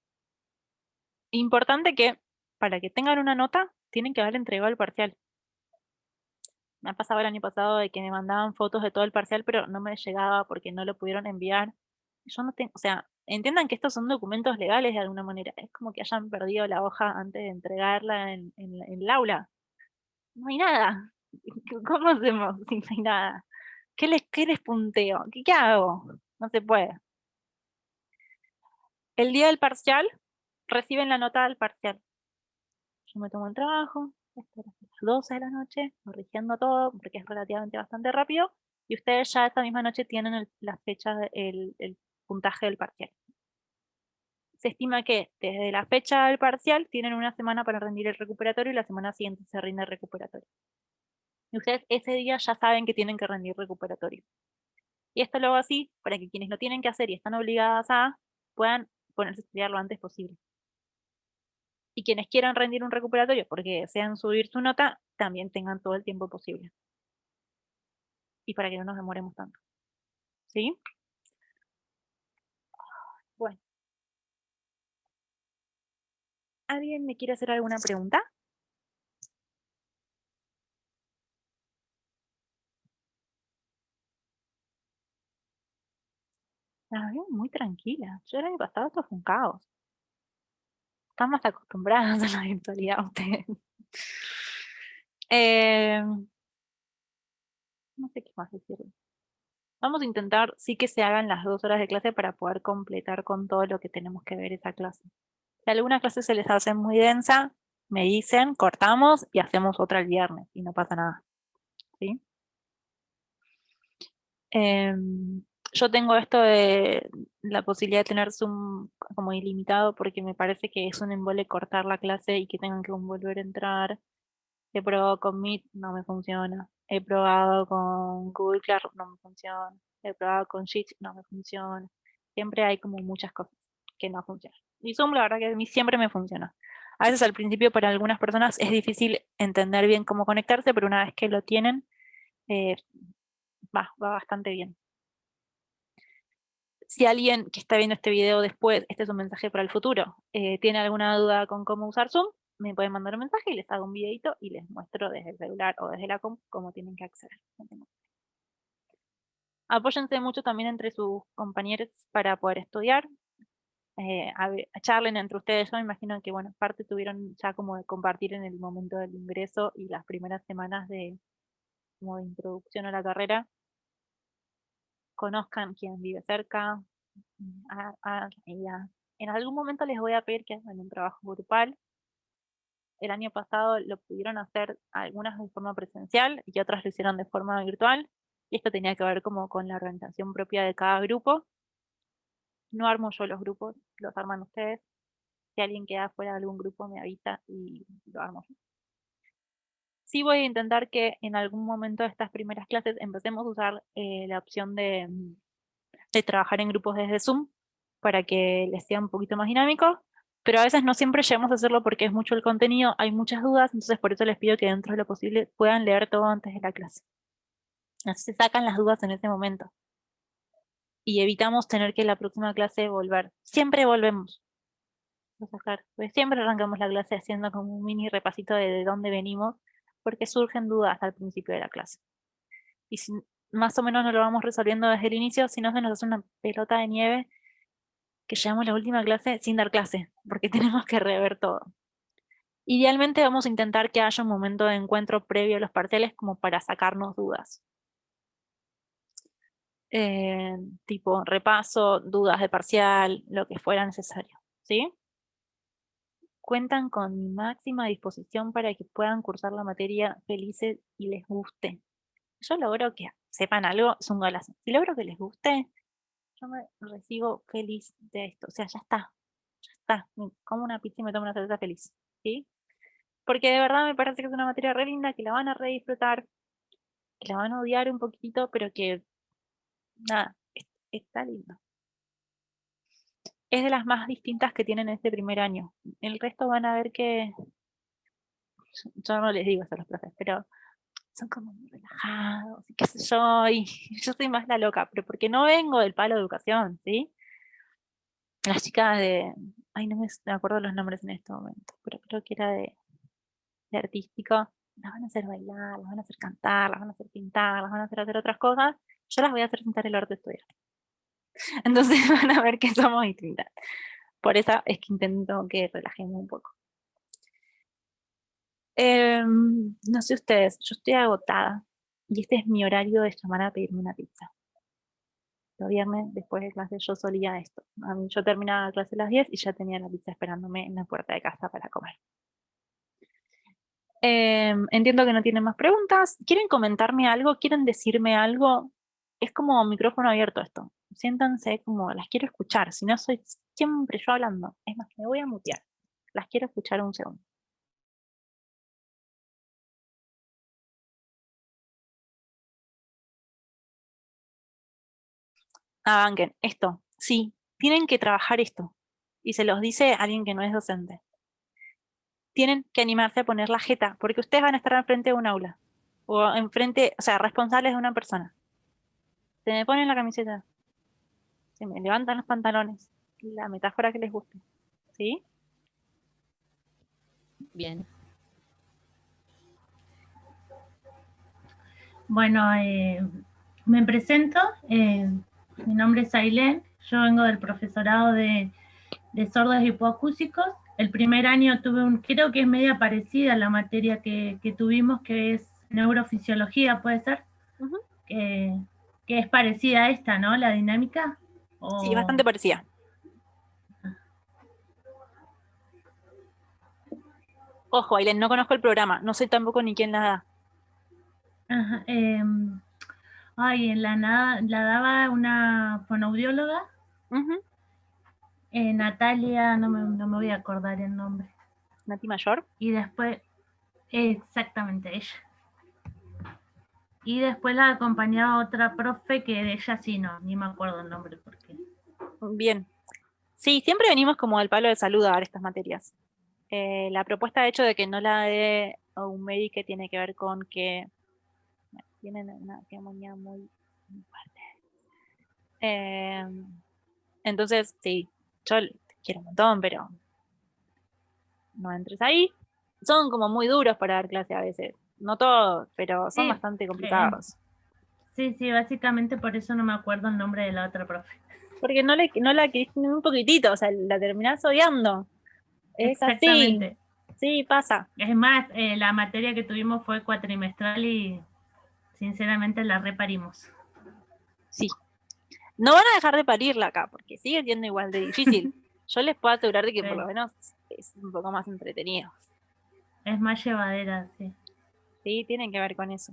Importante que para que tengan una nota, tienen que haber entregado el parcial. Me ha pasado el año pasado de que me mandaban fotos de todo el parcial, pero no me llegaba porque no lo pudieron enviar. Yo no tengo, o sea, entiendan que estos son documentos legales de alguna manera. Es como que hayan perdido la hoja antes de entregarla en el aula. No hay nada. ¿Cómo hacemos si no hay nada? ¿Qué les punteo? ¿Qué hago? No se puede. El día del parcial, reciben la nota del parcial. Yo me tomo el trabajo, esto era a las 12 de la noche, corrigiendo todo, porque es relativamente bastante rápido, y ustedes ya esa misma noche tienen la fecha, el puntaje del parcial. Se estima que desde la fecha del parcial tienen una semana para rendir el recuperatorio y la semana siguiente se rinde el recuperatorio. Y ustedes ese día ya saben que tienen que rendir recuperatorio. Y esto lo hago así para que quienes lo tienen que hacer y están obligadas a, puedan ponerse a estudiar lo antes posible. Y quienes quieran rendir un recuperatorio porque desean subir su nota, también tengan todo el tiempo posible. Y para que no nos demoremos tanto. ¿Sí? Bueno. ¿Alguien me quiere hacer alguna pregunta? La veo muy tranquila. Yo el año pasado esto fue un caos. Están más acostumbradas a la virtualidad ustedes. Eh, no sé qué más decir. Vamos a intentar sí que se hagan las 2 horas de clase para poder completar con todo lo que tenemos que ver esa clase. Si alguna clase se les hace muy densa, me dicen, cortamos y hacemos otra el viernes y no pasa nada. ¿Sí? Yo tengo esto de la posibilidad de tener Zoom como ilimitado porque me parece que es un embole cortar la clase y que tengan que volver a entrar. He probado con Meet, no me funciona. He probado con Google Classroom, no me funciona. He probado con Sheets, no me funciona. Siempre hay como muchas cosas que no funcionan. Y Zoom, la verdad que a mí siempre me funciona. A veces al principio para algunas personas es difícil entender bien cómo conectarse, pero una vez que lo tienen, eh, va bastante bien. Si alguien que está viendo este video después, este es un mensaje para el futuro, tiene alguna duda con cómo usar Zoom, me pueden mandar un mensaje y les hago un videito y les muestro desde el celular o desde la compu cómo tienen que acceder. Apóyense mucho también entre sus compañeros para poder estudiar. Charlen entre ustedes. Yo me imagino que, bueno, parte tuvieron ya como de compartir en el momento del ingreso y las primeras semanas como de introducción a la carrera. Conozcan quién vive cerca. En algún momento les voy a pedir que hagan un trabajo grupal. El año pasado lo pudieron hacer algunas de forma presencial y otras lo hicieron de forma virtual. Y esto tenía que ver como con la organización propia de cada grupo. No armo yo los grupos, los arman ustedes. Si alguien queda fuera de algún grupo me avisa y lo armo yo. Sí voy a intentar que en algún momento de estas primeras clases empecemos a usar la opción de trabajar en grupos desde Zoom para que les sea un poquito más dinámico, pero a veces no siempre llegamos a hacerlo porque es mucho el contenido, hay muchas dudas, entonces por eso les pido que dentro de lo posible puedan leer todo antes de la clase. Así se sacan las dudas en ese momento. Y evitamos tener que la próxima clase volver. Siempre volvemos a sacar, pues siempre arrancamos la clase haciendo como un mini repasito de dónde venimos, porque surgen dudas al principio de la clase. Y si más o menos no lo vamos resolviendo desde el inicio, si no se nos hace una pelota de nieve que llegamos a la última clase sin dar clase, porque tenemos que rever todo. Idealmente vamos a intentar que haya un momento de encuentro previo a los parciales como para sacarnos dudas. Tipo repaso, dudas de parcial, lo que fuera necesario, ¿sí? Cuentan con mi máxima disposición para que puedan cursar la materia felices y les guste. Yo logro que sepan algo, es un golazo. Si logro que les guste, yo me recibo feliz de esto. O sea, ya está. Ya está. Me como una pizza y me tomo una cerveza feliz. ¿Sí? Porque de verdad me parece que es una materia re linda, que la van a re disfrutar, que la van a odiar un poquitito, pero que nada, está lindo. Es de las más distintas que tienen este primer año. El resto van a ver que, yo no les digo eso a los profes, pero son como muy relajados, y qué sé yo, y yo soy más la loca, pero porque no vengo del palo de educación, ¿sí? Las chicas de, ay, no me acuerdo los nombres en este momento, pero creo que era de artístico, las van a hacer bailar, las van a hacer cantar, las van a hacer pintar, las van a hacer otras cosas, yo las voy a hacer sentar el arte a estudiar. Entonces van a ver que somos distintas. Por eso es que intento que relajemos un poco. No sé ustedes, yo estoy agotada y este es mi horario de llamar a pedirme una pizza. Los viernes después de clase yo solía esto. Yo terminaba la clase a las 10 y ya tenía la pizza esperándome en la puerta de casa para comer. Entiendo que no tienen más preguntas. ¿Quieren comentarme algo? ¿Quieren decirme algo? Es como micrófono abierto esto. Siéntanse como las quiero escuchar. Si no soy siempre yo hablando. Es más, me voy a mutear. Las quiero escuchar un segundo. Banquen, esto. Sí, tienen que trabajar esto. Y se los dice alguien que no es docente. Tienen que animarse a poner la jeta, porque ustedes van a estar enfrente de un aula. O enfrente, o sea, responsables de una persona. Se me ponen la camiseta. Se me levantan los pantalones. La metáfora que les guste. ¿Sí? Bien. Bueno, me presento. Mi nombre es Ailén. Yo vengo del profesorado de sordos y hipoacúsicos. El primer año tuve creo que es media parecida a la materia que tuvimos, que es neurofisiología, ¿puede ser? Uh-huh. Que es parecida a esta, ¿no? La dinámica. Sí, bastante parecida. Ojo, Ailén, no conozco el programa, no sé tampoco ni quién la da. Ajá, en la daba una fonoaudióloga. Uh-huh. Natalia, no me voy a acordar el nombre. Nati Mayor. Y después, exactamente ella. Y después la acompañaba otra profe que de ella sí, no, ni me acuerdo el nombre. Porque... Bien. Sí, siempre venimos como al palo de salud a dar estas materias. La propuesta, de hecho, de que no la dé un médico que tiene que ver con que tienen una neumonía muy fuerte. Entonces, sí, yo te quiero un montón, pero no entres ahí. Son como muy duros para dar clase a veces. No todos, pero son bastante complicados. Sí, básicamente por eso no me acuerdo el nombre de la otra profe. Porque no la querés ni un poquitito, o sea, la terminás odiando. Es así. Sí, pasa. Es más, la materia que tuvimos fue cuatrimestral y sinceramente la reparimos. Sí. No van a dejar de parirla acá, porque sigue siendo igual de difícil. Yo les puedo asegurar de que por lo menos es un poco más entretenido. Es más llevadera, sí. Sí, tienen que ver con eso.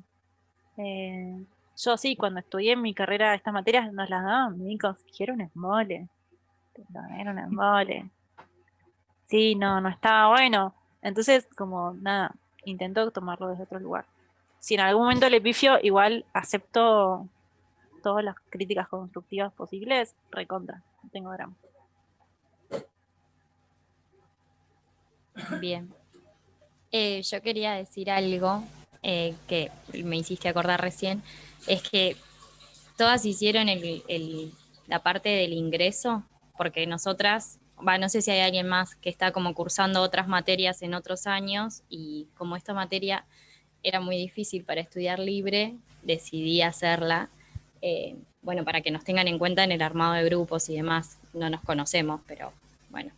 Yo sí, cuando estudié mi carrera, estas materias nos las daban médicos, era un embole. Era un embole. Sí, no estaba bueno. Entonces, como nada, intento tomarlo desde otro lugar. Si en algún momento le pifio, igual acepto todas las críticas constructivas posibles, recontra, no tengo drama. Bien. Yo quería decir algo que me hiciste acordar recién, es que todas hicieron la parte del ingreso, porque nosotras, no sé si hay alguien más que está como cursando otras materias en otros años, y como esta materia era muy difícil para estudiar libre, decidí hacerla, bueno, para que nos tengan en cuenta en el armado de grupos y demás. No nos conocemos, pero bueno,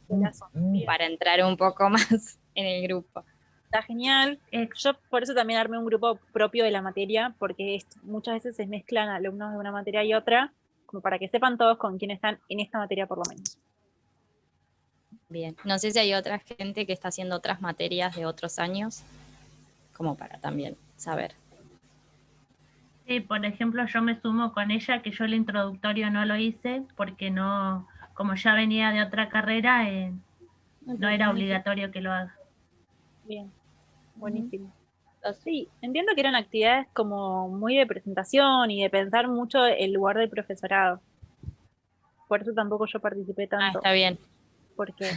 para entrar un poco más en el grupo. Está genial. Yo por eso también armé un grupo propio de la materia, porque muchas veces se mezclan alumnos de una materia y otra, como para que sepan todos con quién están en esta materia por lo menos. Bien, no sé si hay otra gente que está haciendo otras materias de otros años, como para también saber. Sí, por ejemplo, yo me sumo con ella, que yo el introductorio no lo hice, porque no, como ya venía de otra carrera, no era obligatorio que lo haga. Bien, buenísimo. Sí, entiendo que eran actividades como muy de presentación y de pensar mucho el lugar del profesorado. Por eso tampoco yo participé tanto. Está bien. Porque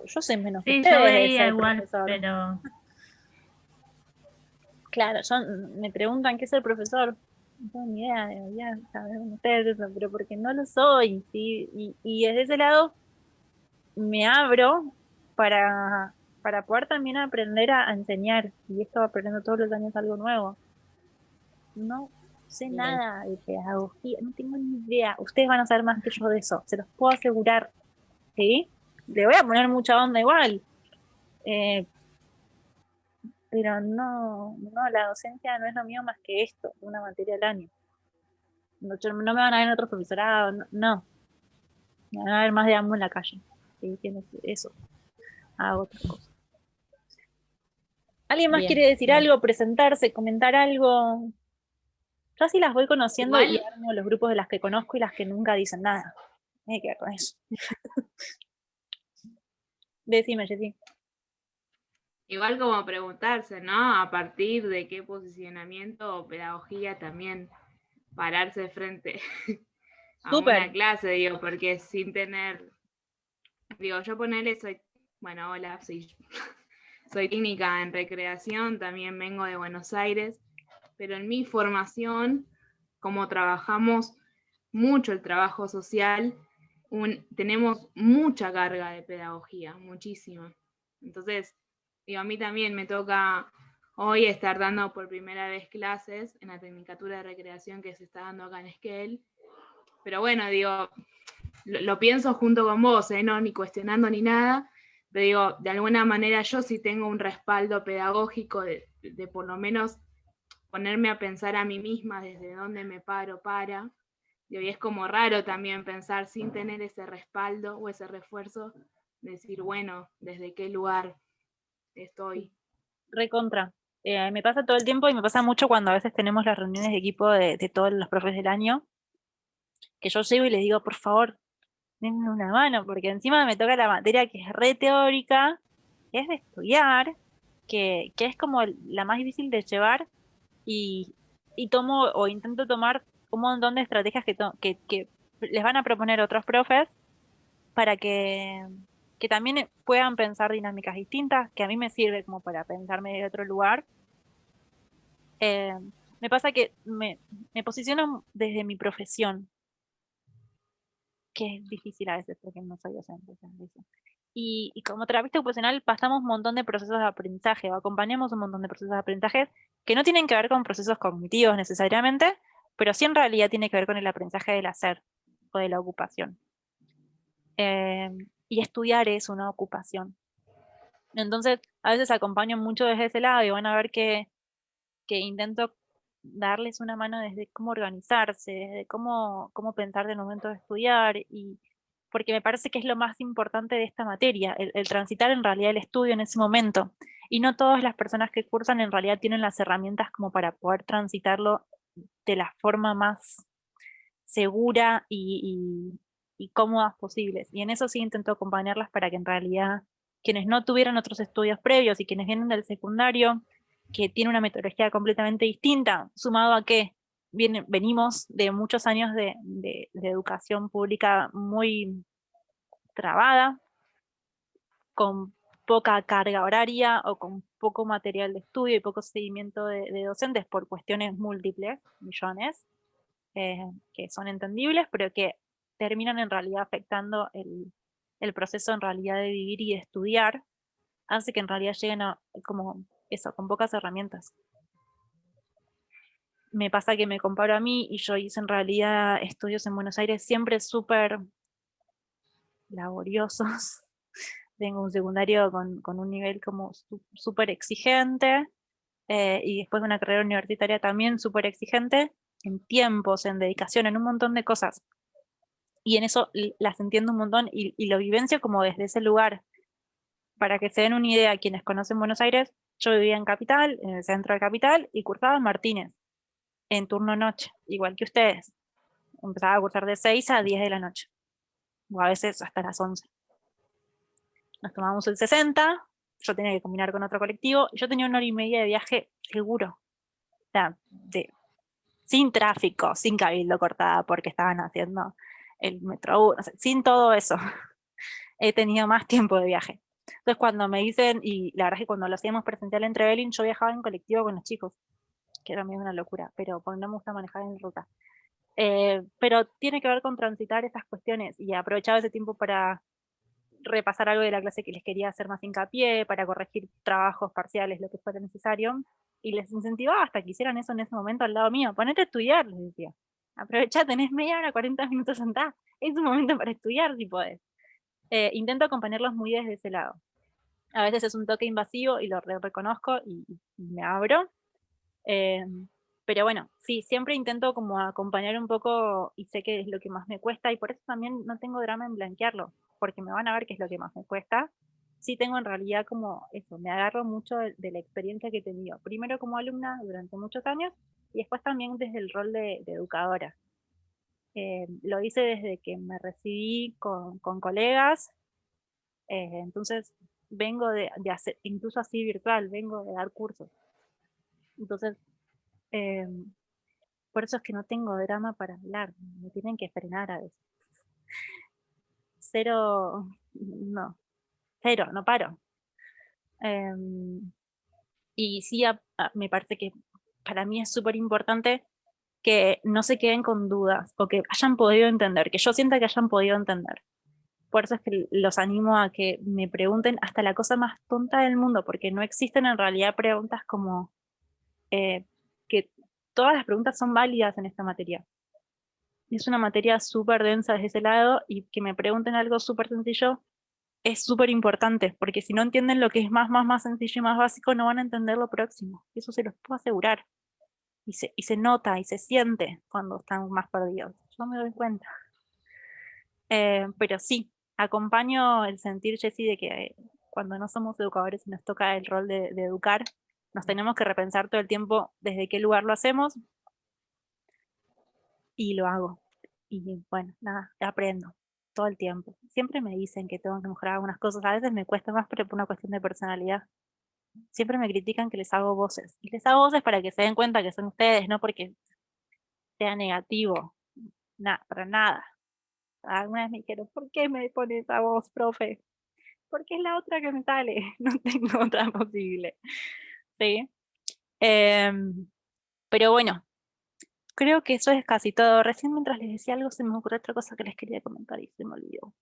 yo sé menos que Sí, ustedes yo de veía ser igual, profesor. pero Claro, me preguntan qué es el profesor. No tengo ni idea, debería saber ustedes eso, pero porque no lo soy, ¿sí? Y desde ese lado me abro para poder también aprender a enseñar. Y esto aprendiendo todos los años algo nuevo. No sé Bien. nada de pedagogía, no tengo ni idea. Ustedes van a saber más que yo de eso, se los puedo asegurar. ¿Sí? Le voy a poner mucha onda igual. Pero no, la docencia no es lo mío más que esto, una materia al año. No, no me van a ver en otros profesorados, no. Me van a ver más de ambos en la calle. ¿Sí? Eso, hago otra cosa. ¿Alguien más Bien, quiere decir bien. algo, presentarse, comentar algo? Yo así las voy conociendo y Igual, armo los grupos de las que conozco y las que nunca dicen nada. Hay que ver con eso. Decime, Jessy. igual como preguntarse, ¿no? A partir de qué posicionamiento o pedagogía también pararse frente a una Súper. clase, digo, porque sin tener, digo, yo ponerle bueno, hola, soy técnica en recreación, también vengo de Buenos Aires, pero en mi formación, como trabajamos mucho el trabajo social, tenemos mucha carga de pedagogía, muchísima. Entonces, digo, a mí también me toca hoy estar dando por primera vez clases en la Tecnicatura de Recreación que se está dando acá en Esquel. Pero bueno, digo, lo pienso junto con vos, no ni cuestionando ni nada, pero digo, de alguna manera yo sí tengo un respaldo pedagógico de por lo menos ponerme a pensar a mí misma desde dónde me paro para. Y hoy es como raro también pensar sin tener ese respaldo o ese refuerzo, decir, bueno, desde qué lugar estoy. Recontra. Me pasa todo el tiempo y me pasa mucho cuando a veces tenemos las reuniones de equipo de todos los profes del año, que yo llego y les digo, por favor, denme una mano, porque encima me toca la materia que es re teórica, que es de estudiar, que es como la más difícil de llevar, y tomo o intento tomar un montón de estrategias que les van a proponer otros profes para que también puedan pensar dinámicas distintas, que a mí me sirve como para pensarme de otro lugar. Me pasa que me posiciono desde mi profesión, que es difícil a veces porque no soy docente. Y como terapeuta ocupacional pasamos un montón de procesos de aprendizaje o acompañamos un montón de procesos de aprendizaje que no tienen que ver con procesos cognitivos necesariamente, pero sí en realidad tiene que ver con el aprendizaje del hacer o de la ocupación. Y estudiar es una ocupación. Entonces, a veces acompaño mucho desde ese lado y van a ver que intento darles una mano desde cómo organizarse, desde cómo pensar del momento de estudiar, y porque me parece que es lo más importante de esta materia, el transitar en realidad el estudio en ese momento. Y no todas las personas que cursan en realidad tienen las herramientas como para poder transitarlo de la forma más segura y cómodas posibles. Y en eso sí intento acompañarlas para que en realidad quienes no tuvieron otros estudios previos y quienes vienen del secundario, que tiene una metodología completamente distinta, sumado a que venimos de muchos años de educación pública muy trabada, con poca carga horaria o con poco material de estudio y poco seguimiento de docentes por cuestiones múltiples, millones, que son entendibles, pero que terminan en realidad afectando el proceso en realidad de vivir y de estudiar, hace que en realidad lleguen a como eso, con pocas herramientas. Me pasa que me comparo a mí y yo hice en realidad estudios en Buenos Aires siempre súper laboriosos, Vengo de un secundario con un nivel como súper exigente, y después de una carrera universitaria también súper exigente, en tiempos, en dedicación, en un montón de cosas. Y en eso las entiendo un montón y lo vivencio como desde ese lugar. Para que se den una idea, quienes conocen Buenos Aires, yo vivía en Capital, en el centro de Capital, y cursaba en Martínez, en turno noche, igual que ustedes. Empezaba a cursar de 6 a 10 de la noche, o a veces hasta las 11. Nos tomábamos el 60, yo tenía que combinar con otro colectivo, y yo tenía 1 hora y media de viaje seguro. O sea, sin tráfico, sin Cabildo cortada porque estaban haciendo el Metrobús, no sé, sin todo eso. He tenido más tiempo de viaje. Entonces cuando me dicen, y la verdad es que cuando lo hacíamos presencial en Trevelin, yo viajaba en colectivo con los chicos, que era medio una locura, pero porque no me gusta manejar en ruta. Pero tiene que ver con transitar esas cuestiones, y aprovechaba ese tiempo para repasar algo de la clase que les quería hacer más hincapié, para corregir trabajos parciales, lo que fuera necesario, y les incentivaba hasta que hicieran eso en ese momento al lado mío. Ponete a estudiar, les decía. Aprovechá, tenés media hora, 40 minutos sentada. Es un momento para estudiar si podés. Intento acompañarlos muy desde ese lado. A veces es un toque invasivo y lo reconozco y me abro. Pero bueno, sí, siempre intento como acompañar un poco y sé que es lo que más me cuesta y por eso también no tengo drama en blanquearlo, porque me van a ver qué es lo que más me cuesta. Sí tengo en realidad como eso, me agarro mucho de la experiencia que he tenido, primero como alumna durante muchos años y después también desde el rol de educadora. Lo hice desde que me recibí con colegas, entonces vengo de hacer, incluso así virtual, vengo de dar cursos. Entonces, eh, por eso es que no tengo drama para hablar, me tienen que frenar a veces. Cero, no paro. Y sí, me parece que para mí es súper importante que no se queden con dudas o que hayan podido entender, que yo sienta que hayan podido entender. Por eso es que los animo a que me pregunten hasta la cosa más tonta del mundo, porque no existen en realidad preguntas como que todas las preguntas son válidas en esta materia. Es una materia súper densa desde ese lado y que me pregunten algo súper sencillo es súper importante, porque si no entienden lo que es más sencillo y más básico, no van a entender lo próximo. Eso se los puedo asegurar. Y se nota y se siente cuando están más perdidos. Yo me doy cuenta. Pero sí, acompaño el sentir, Jessy, de que cuando no somos educadores y nos toca el rol de educar, nos tenemos que repensar todo el tiempo desde qué lugar lo hacemos, y lo hago. Y bueno, nada, aprendo todo el tiempo. Siempre me dicen que tengo que mejorar algunas cosas, a veces me cuesta más, pero por una cuestión de personalidad. Siempre me critican que les hago voces, y les hago voces para que se den cuenta que son ustedes, no porque sea negativo, para nada. Alguna vez me dijeron, ¿por qué me pones esa voz, profe? Porque es la otra que me sale, no tengo otra posible. ¿Sí? Pero bueno, creo que eso es casi todo. Recién mientras les decía algo se me ocurrió otra cosa que les quería comentar y se me olvidó.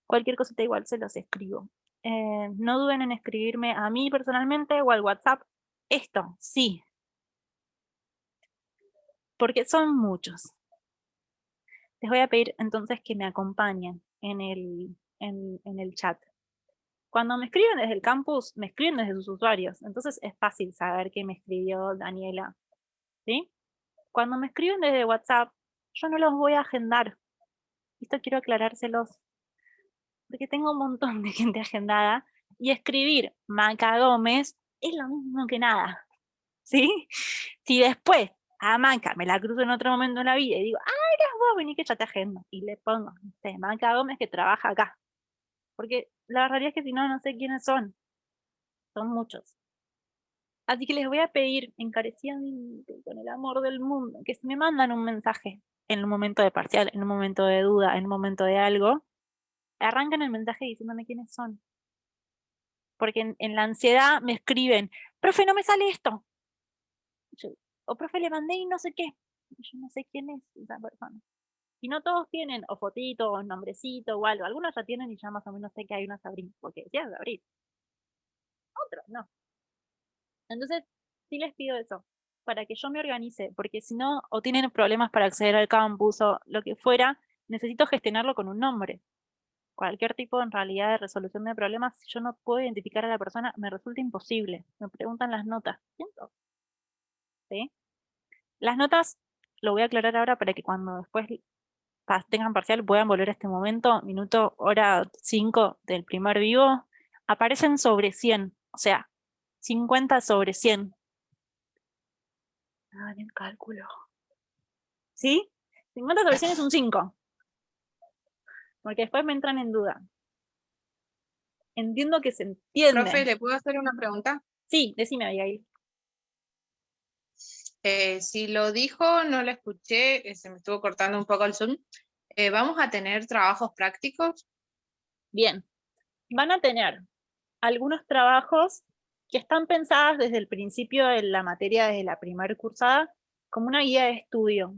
Cualquier cosita igual se los escribo. No duden en escribirme a mí personalmente o al WhatsApp. Esto, sí. Porque son muchos. Les voy a pedir entonces que me acompañen en el chat. Cuando me escriben desde el campus, me escriben desde sus usuarios. Entonces es fácil saber que me escribió Daniela. ¿Sí? Cuando me escriben desde WhatsApp, yo no los voy a agendar. Esto quiero aclarárselos, porque tengo un montón de gente agendada y escribir Maca Gómez es lo mismo que nada. ¿Sí? Si después a Maca me la cruzo en otro momento en la vida y digo, ¡ay, eres vos! Vení que ya te agendo. Y le pongo, Maca Gómez que trabaja acá. Porque la realidad es que si no, no sé quiénes son. Son muchos. Así que les voy a pedir encarecidamente, con el amor del mundo, que si me mandan un mensaje en un momento de parcial, en un momento de duda, en un momento de algo, arranquen el mensaje diciéndome quiénes son. Porque en la ansiedad me escriben, profe, no me sale esto. O profe, le mandé y no sé qué. Yo no sé quién es esa persona. Y no todos tienen o fotito, o nombrecito, o algo. Algunos ya tienen y ya más o menos sé que hay una Sabrina, porque decían Sabrina. Otros no. Entonces, sí les pido eso, para que yo me organice, porque si no, o tienen problemas para acceder al campus o lo que fuera, necesito gestionarlo con un nombre. cualquier tipo en realidad de resolución de problemas, si yo no puedo identificar a la persona, me resulta imposible. Me preguntan las notas. ¿Siento? ¿Sí? Las notas, lo voy a aclarar ahora para que cuando después tengan parcial puedan volver a este momento, minuto, hora 5 del primer vivo, aparecen sobre 100, o sea, 50 sobre 100. Hagan el cálculo. ¿Sí? 50 sobre 100 es un 5. Porque después me entran en duda. Entiendo que se entiende. Profe, ¿le puedo hacer una pregunta? Sí, decime, Abigail. Si lo dijo, no lo escuché, se me estuvo cortando un poco el Zoom. ¿Vamos a tener trabajos prácticos? Bien. Van a tener algunos trabajos que están pensadas desde el principio de la materia, desde la primer cursada, como una guía de estudio.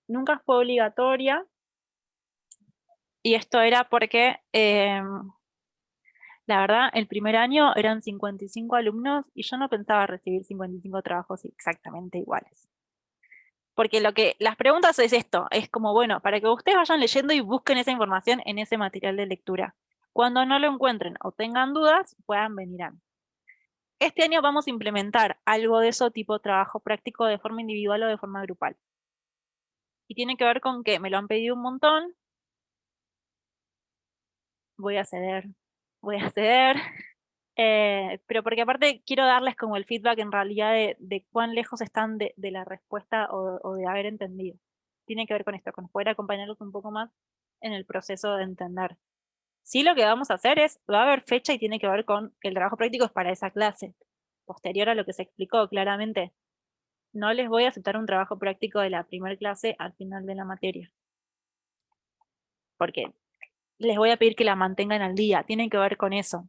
Nunca fue obligatoria. Y esto era porque, la verdad, el primer año eran 55 alumnos y yo no pensaba recibir 55 trabajos exactamente iguales. Porque las preguntas es esto, es como, bueno, para que ustedes vayan leyendo y busquen esa información en ese material de lectura. Cuando no lo encuentren o tengan dudas, puedan venir a mí. Este año vamos a implementar algo de eso tipo trabajo práctico de forma individual o de forma grupal. Y tiene que ver con que me lo han pedido un montón. Voy a ceder. Pero porque aparte quiero darles como el feedback en realidad de cuán lejos están de la respuesta o de haber entendido. Tiene que ver con esto, con poder acompañarlos un poco más en el proceso de entender. Sí, lo que vamos a hacer va a haber fecha y tiene que ver con que el trabajo práctico es para esa clase, posterior a lo que se explicó claramente. No les voy a aceptar un trabajo práctico de la primera clase al final de la materia. Porque les voy a pedir que la mantengan al día, tiene que ver con eso.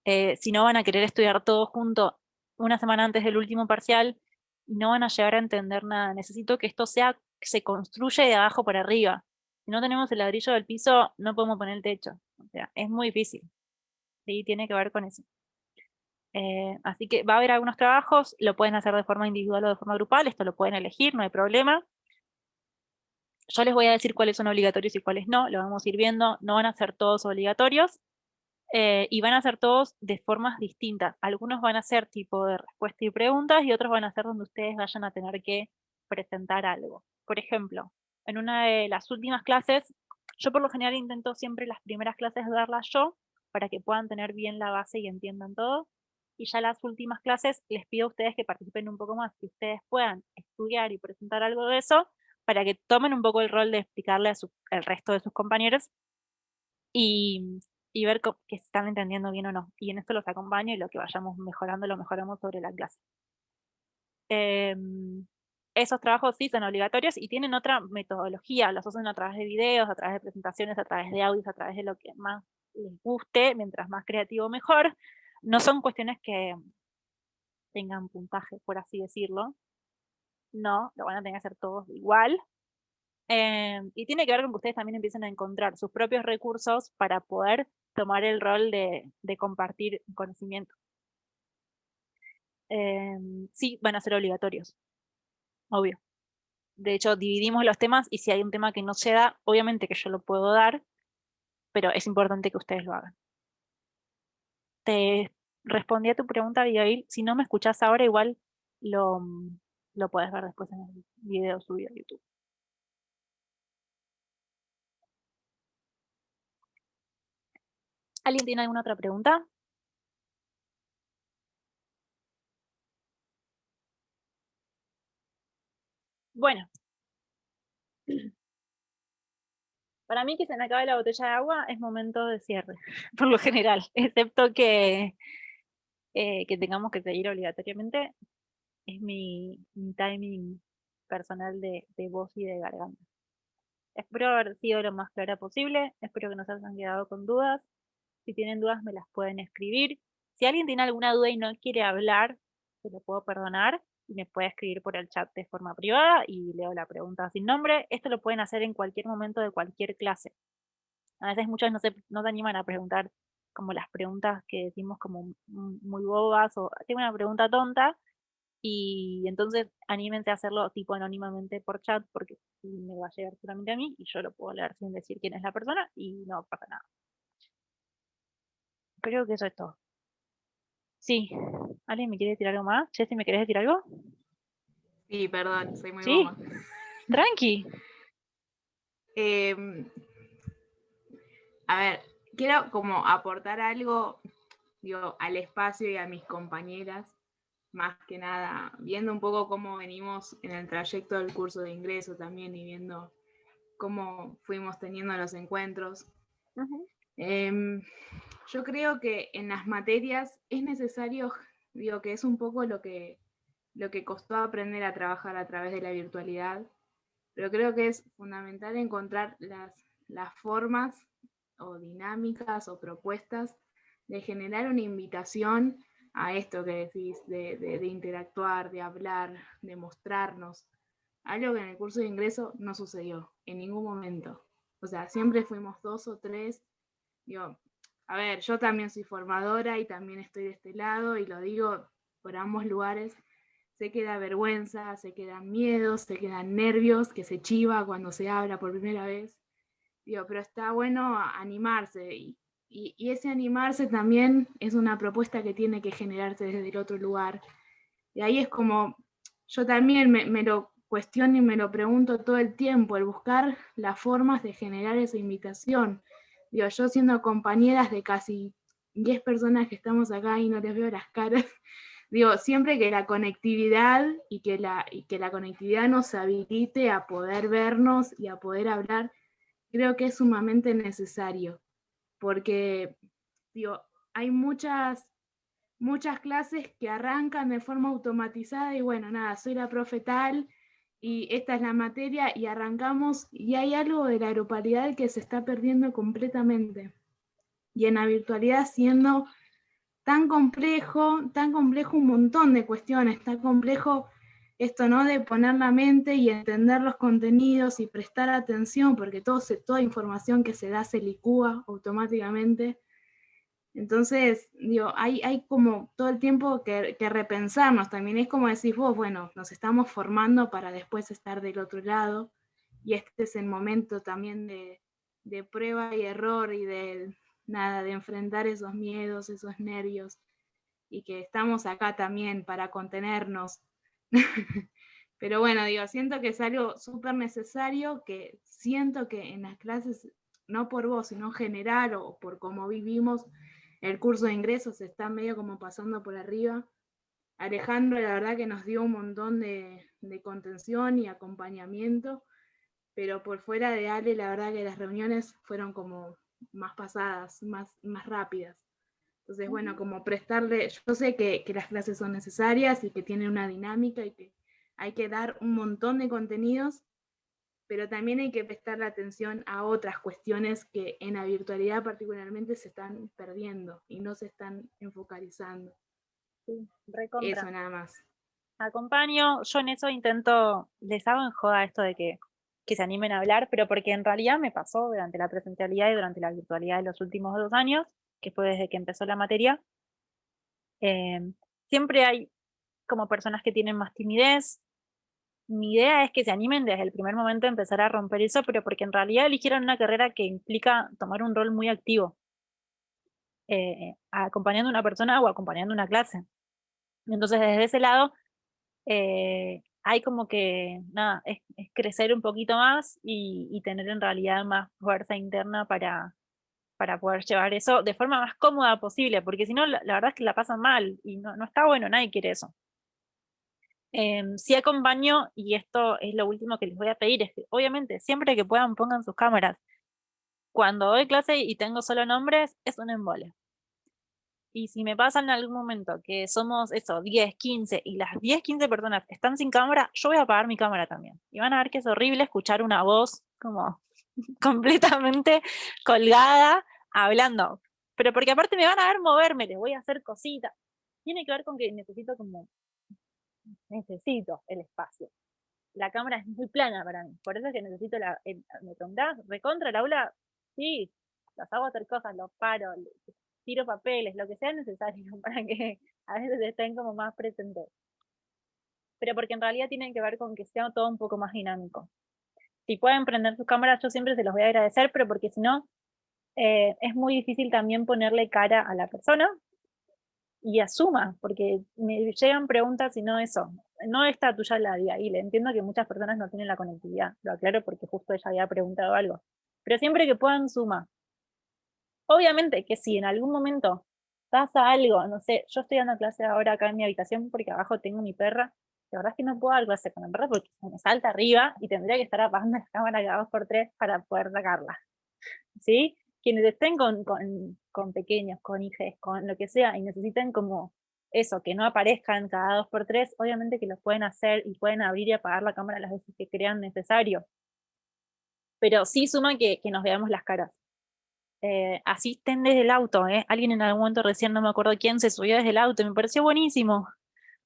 Si no van a querer estudiar todo junto una semana antes del último parcial y no van a llegar a entender nada. Necesito que esto se construya de abajo para arriba. Si no tenemos el ladrillo del piso, no podemos poner el techo. O sea, es muy difícil. Sí, tiene que ver con eso. Así que va a haber algunos trabajos, lo pueden hacer de forma individual o de forma grupal, esto lo pueden elegir, no hay problema. Yo les voy a decir cuáles son obligatorios y cuáles no, lo vamos a ir viendo, no van a ser todos obligatorios. Y van a ser todos de formas distintas. Algunos van a ser tipo de respuesta y preguntas y otros van a ser donde ustedes vayan a tener que presentar algo. Por ejemplo, en una de las últimas clases, yo por lo general intento siempre las primeras clases darlas yo para que puedan tener bien la base y entiendan todo. Y ya las últimas clases les pido a ustedes que participen un poco más, que ustedes puedan estudiar y presentar algo de eso para que tomen un poco el rol de explicarle al resto de sus compañeros y ver que se están entendiendo bien o no. Y en esto los acompaño y lo que vayamos mejorando lo mejoramos sobre la clase. Esos trabajos sí son obligatorios y tienen otra metodología, los hacen a través de videos, a través de presentaciones, a través de audios, a través de lo que más les guste, mientras más creativo mejor. No son cuestiones que tengan puntaje, por así decirlo. No, lo van a tener que hacer todos igual. Y tiene que ver con que ustedes también empiecen a encontrar sus propios recursos para poder tomar el rol de compartir conocimiento. Sí, van a ser obligatorios, obvio. De hecho, dividimos los temas y si hay un tema que no se da, obviamente que yo lo puedo dar, pero es importante que ustedes lo hagan. Te respondí a tu pregunta, Abigail. Si no me escuchás ahora, igual lo podés ver después en el video subido a YouTube. ¿Alguien tiene alguna otra pregunta? Bueno. Para mí que se me acabe la botella de agua es momento de cierre, por lo general, excepto que tengamos que seguir obligatoriamente, es mi timing personal de voz y de garganta. Espero haber sido lo más clara posible, espero que no se hayan quedado con dudas. Si tienen dudas me las pueden escribir. Si alguien tiene alguna duda y no quiere hablar, se lo puedo perdonar y me puede escribir por el chat de forma privada y leo la pregunta sin nombre. Esto lo pueden hacer en cualquier momento de cualquier clase. A veces muchos no se animan a preguntar como las preguntas que decimos como muy bobas o tengo una pregunta tonta Y entonces anímense a hacerlo tipo anónimamente por chat, porque me va a llegar solamente a mí y yo lo puedo leer sin decir quién es la persona y no pasa nada. Creo que eso es todo. Sí. ¿Alguien me quiere decir algo más? Jessy, ¿me querés decir algo? Sí, perdón, soy muy Sí. bomba. Tranqui. A ver, quiero como aportar algo, digo, al espacio y a mis compañeras, más que nada, viendo un poco cómo venimos en el trayecto del curso de ingreso también y viendo cómo fuimos teniendo los encuentros. Yo creo que en las materias es necesario, digo, que es un poco lo que costó aprender a trabajar a través de la virtualidad, pero creo que es fundamental encontrar las formas o dinámicas o propuestas de generar una invitación a esto que decís, de interactuar, de hablar, de mostrarnos. Algo que en el curso de ingreso no sucedió en ningún momento. O sea, siempre fuimos 2 o 3. Digo, a ver, yo también soy formadora y también estoy de este lado y lo digo por ambos lugares. Sé que da vergüenza, sé que dan miedos, sé que dan nervios, que se chiva cuando se habla por primera vez. Digo, pero está bueno animarse y ese animarse también es una propuesta que tiene que generarse desde el otro lugar. Y ahí es como, yo también me lo cuestiono y me lo pregunto todo el tiempo, el buscar las formas de generar esa invitación. Digo, yo siendo compañeras de casi 10 personas que estamos acá y no les veo las caras, digo, siempre que la conectividad y que la conectividad nos habilite a poder vernos y a poder hablar, creo que es sumamente necesario, porque digo, hay muchas clases que arrancan de forma automatizada y bueno, nada, soy la profe tal y esta es la materia y arrancamos y hay algo de la grupalidad que se está perdiendo completamente. Y en la virtualidad siendo tan complejo un montón de cuestiones, tan complejo esto, ¿no? De poner la mente y entender los contenidos y prestar atención, porque toda información que se da se licúa automáticamente. Entonces, digo, hay como todo el tiempo que repensarnos también. Es como decís vos, bueno, nos estamos formando para después estar del otro lado, y este es el momento también de prueba y error y de enfrentar esos miedos, esos nervios, y que estamos acá también para contenernos. Pero bueno, digo, siento que es algo súper necesario, que siento que en las clases, no por vos, sino en general o por cómo vivimos el curso de ingresos, se está medio como pasando por arriba. Alejandro, la verdad que nos dio un montón de contención y acompañamiento, pero por fuera de Ale, la verdad que las reuniones fueron como más pasadas, más rápidas. Entonces, bueno, como prestarle, yo sé que las clases son necesarias y que tienen una dinámica y que hay que dar un montón de contenidos, pero también hay que prestarle atención a otras cuestiones que en la virtualidad particularmente se están perdiendo y no se están enfocalizando. Sí, recontra. Eso nada más. Acompaño, yo en eso intento, les hago en joda esto de que se animen a hablar, pero porque en realidad me pasó durante la presencialidad y durante la virtualidad de los últimos 2 años, que fue desde que empezó la materia. Siempre hay como personas que tienen más timidez. Mi idea es que se animen desde el primer momento a empezar a romper eso, pero porque en realidad eligieron una carrera que implica tomar un rol muy activo, acompañando a una persona o acompañando una clase. Entonces, desde ese lado, hay como que, nada, es crecer un poquito más y tener en realidad más fuerza interna para poder llevar eso de forma más cómoda posible, porque si no, la verdad es que la pasan mal y no está bueno, nadie quiere eso. Sí acompaño, y esto es lo último que les voy a pedir, es que obviamente siempre que puedan pongan sus cámaras. Cuando doy clase y tengo solo nombres, es un embole. Y si me pasa en algún momento que somos eso, 10, 15, y las 10, 15 personas están sin cámara, yo voy a apagar mi cámara también. Y van a ver que es horrible escuchar una voz como completamente colgada, hablando. Pero porque aparte me van a ver moverme, les voy a hacer cositas. Tiene que ver con que necesito el espacio. La cámara es muy plana para mí, por eso es que necesito me preguntás, recontra el aula, sí, las hago hacer cosas, los paro, tiro papeles, lo que sea necesario para que a veces estén como más presentes. pero porque en realidad tiene que ver con que sea todo un poco más dinámico. Si pueden prender sus cámaras, yo siempre se los voy a agradecer, pero porque si no, es muy difícil también ponerle cara a la persona y asuma, porque me llegan preguntas y no eso. No está tuya la vida, y le entiendo que muchas personas no tienen la conectividad, lo aclaro porque justo ella había preguntado algo. Pero siempre que puedan, suma. Obviamente que si en algún momento pasa algo, no sé, yo estoy dando clase ahora acá en mi habitación porque abajo tengo mi perra, la verdad es que no puedo dar clase con la perra porque se me salta arriba y tendría que estar apagando la cámara cada 2x3 para poder sacarla, ¿sí? Quienes estén con pequeños, con hijes, con lo que sea, y necesiten como eso, que no aparezcan cada 2x3, obviamente que lo pueden hacer y pueden abrir y apagar la cámara las veces que crean necesario. Pero sí suma que nos veamos las caras. Así estén desde el auto, alguien en algún momento recién, no me acuerdo quién, se subió desde el auto y me pareció buenísimo,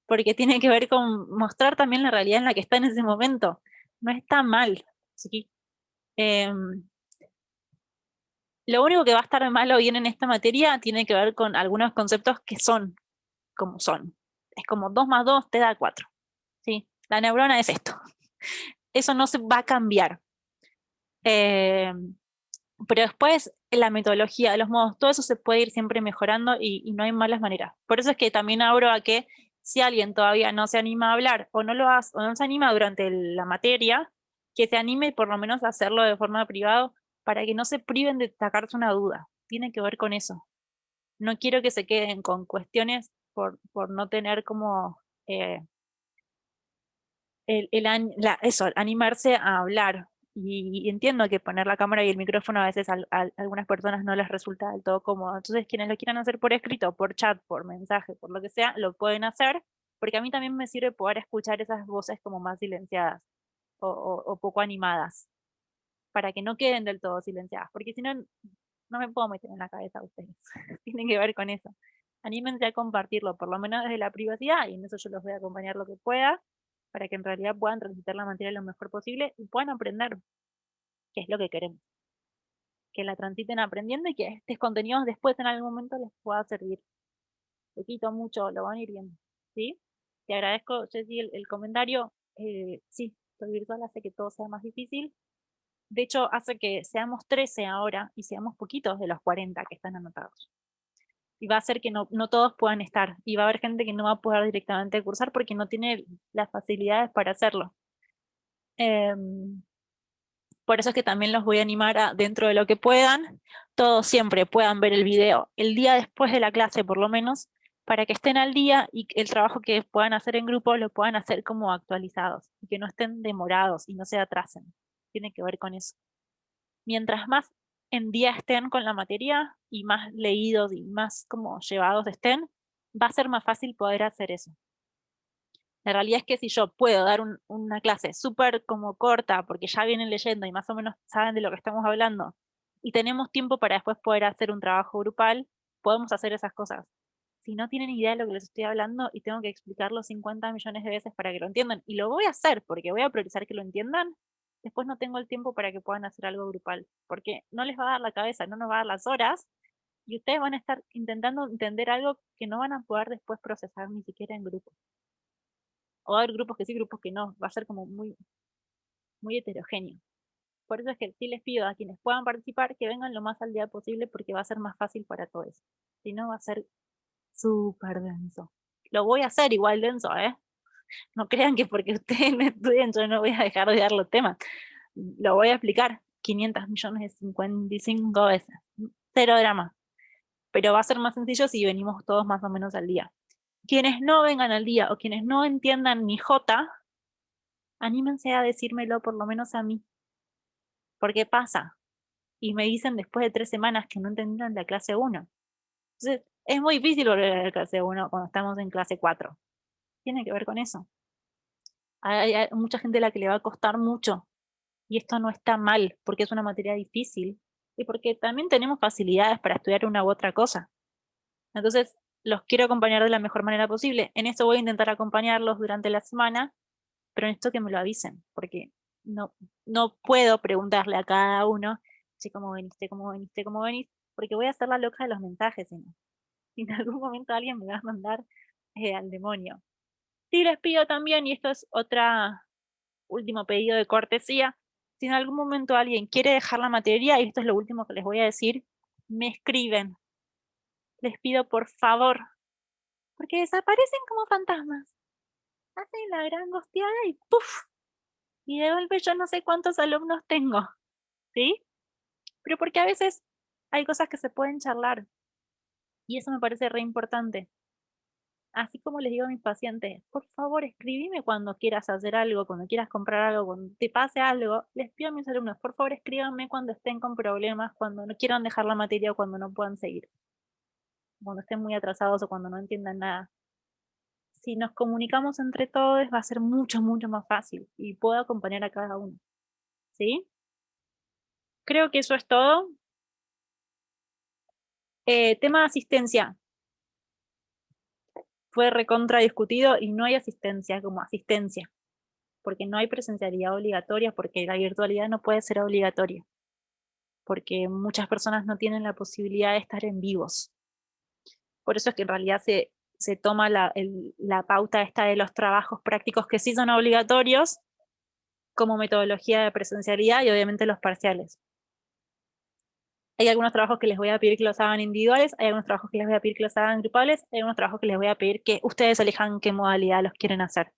porque tiene que ver con mostrar también la realidad en la que está en ese momento. No está mal, ¿sí? Lo único que va a estar mal o bien en esta materia tiene que ver con algunos conceptos que son como son. Es como 2 más 2 te da 4, ¿sí? La neurona es esto. Eso no se va a cambiar. Pero después la metodología, los modos, todo eso se puede ir siempre mejorando y no hay malas maneras. Por eso es que también abro a que si alguien todavía no se anima a hablar o no lo hace, o no se anima durante la materia, que se anime por lo menos a hacerlo de forma privada para que no se priven de sacarse una duda. Tiene que ver con eso. No quiero que se queden con cuestiones por no tener como eso, animarse a hablar. Y entiendo que poner la cámara y el micrófono a veces a algunas personas no les resulta del todo cómodo. Entonces, quienes lo quieran hacer por escrito, por chat, por mensaje, por lo que sea, lo pueden hacer, porque a mí también me sirve poder escuchar esas voces como más silenciadas o poco animadas, para que no queden del todo silenciadas, porque si no, no me puedo meter en la cabeza a ustedes. Tienen que ver con eso. Anímense a compartirlo, por lo menos desde la privacidad, y en eso yo los voy a acompañar lo que pueda, para que en realidad puedan transitar la materia lo mejor posible y puedan aprender, que es lo que queremos. Que la transiten aprendiendo y que estos contenidos después en algún momento les pueda servir. Poquito, mucho, lo van a ir viendo. ¿Sí? Te agradezco, Jessy, el comentario. Sí, estoy virtual hace que todo sea más difícil. De hecho, hace que seamos 13 ahora y seamos poquitos de los 40 que están anotados. Y va a hacer que no todos puedan estar. Y va a haber gente que no va a poder directamente cursar porque no tiene las facilidades para hacerlo. Por eso es que también los voy a animar a, dentro de lo que puedan, todos siempre puedan ver el video el día después de la clase por lo menos, para que estén al día y el trabajo que puedan hacer en grupo lo puedan hacer como actualizados y que no estén demorados y no se atrasen. Tiene que ver con eso. Mientras más en día estén con la materia y más leídos y más como llevados estén, va a ser más fácil poder hacer eso. La realidad es que si yo puedo dar una clase súper como corta, porque ya vienen leyendo y más o menos saben de lo que estamos hablando, y tenemos tiempo para después poder hacer un trabajo grupal, podemos hacer esas cosas. Si no tienen idea de lo que les estoy hablando y tengo que explicarlo 50 millones de veces para que lo entiendan, y lo voy a hacer porque voy a priorizar que lo entiendan, después no tengo el tiempo para que puedan hacer algo grupal, porque no les va a dar la cabeza, no nos va a dar las horas, y ustedes van a estar intentando entender algo que no van a poder después procesar ni siquiera en grupo. O va a haber grupos que sí, grupos que no, va a ser como muy, muy heterogéneo. Por eso es que sí les pido a quienes puedan participar que vengan lo más al día posible porque va a ser más fácil para todos. Si no, va a ser súper denso. Lo voy a hacer igual denso, ¿eh? No crean que porque ustedes me estudien yo no voy a dejar de dar los temas. Lo voy a explicar 500 millones de 55 veces. Cero drama. Pero va a ser más sencillo si venimos todos más o menos al día. Quienes no vengan al día o quienes no entiendan mi J, anímense a decírmelo por lo menos a mí. ¿Por qué pasa? Y me dicen después de 3 semanas que no entendieron la clase 1. Entonces, es muy difícil volver a la clase 1 cuando estamos en clase 4. Tiene que ver con eso. Hay mucha gente a la que le va a costar mucho. Y esto no está mal, porque es una materia difícil. Y porque también tenemos facilidades para estudiar una u otra cosa. Entonces, los quiero acompañar de la mejor manera posible. En eso voy a intentar acompañarlos durante la semana, pero necesito que me lo avisen, porque no puedo preguntarle a cada uno, che, ¿cómo veniste? ¿Cómo veniste? ¿Cómo venís? Porque voy a hacer la loca de los mensajes, ¿no? Y en algún momento alguien me va a mandar al demonio. Sí, les pido también, y esto es otra último pedido de cortesía, si en algún momento alguien quiere dejar la materia, y esto es lo último que les voy a decir, me escriben. Les pido por favor, porque desaparecen como fantasmas. Hacen la gran gosteada y ¡puf! Y de golpe yo no sé cuántos alumnos tengo, ¿sí? Pero porque a veces hay cosas que se pueden charlar, y eso me parece re importante. Así como les digo a mis pacientes, por favor escribime cuando quieras hacer algo, cuando quieras comprar algo, cuando te pase algo. Les pido a mis alumnos, por favor escríbanme cuando estén con problemas, cuando no quieran dejar la materia o cuando no puedan seguir. Cuando estén muy atrasados o cuando no entiendan nada. Si nos comunicamos entre todos va a ser mucho, mucho más fácil y puedo acompañar a cada uno. ¿Sí? Creo que eso es todo. Tema de asistencia. Fue recontra discutido y no hay asistencia como asistencia. Porque no hay presencialidad obligatoria, porque la virtualidad no puede ser obligatoria. Porque muchas personas no tienen la posibilidad de estar en vivos. Por eso es que en realidad se toma la pauta esta de los trabajos prácticos que sí son obligatorios como metodología de presencialidad y obviamente los parciales. Hay algunos trabajos que les voy a pedir que los hagan individuales, hay algunos trabajos que les voy a pedir que los hagan grupales, hay algunos trabajos que les voy a pedir que ustedes elijan qué modalidad los quieren hacer.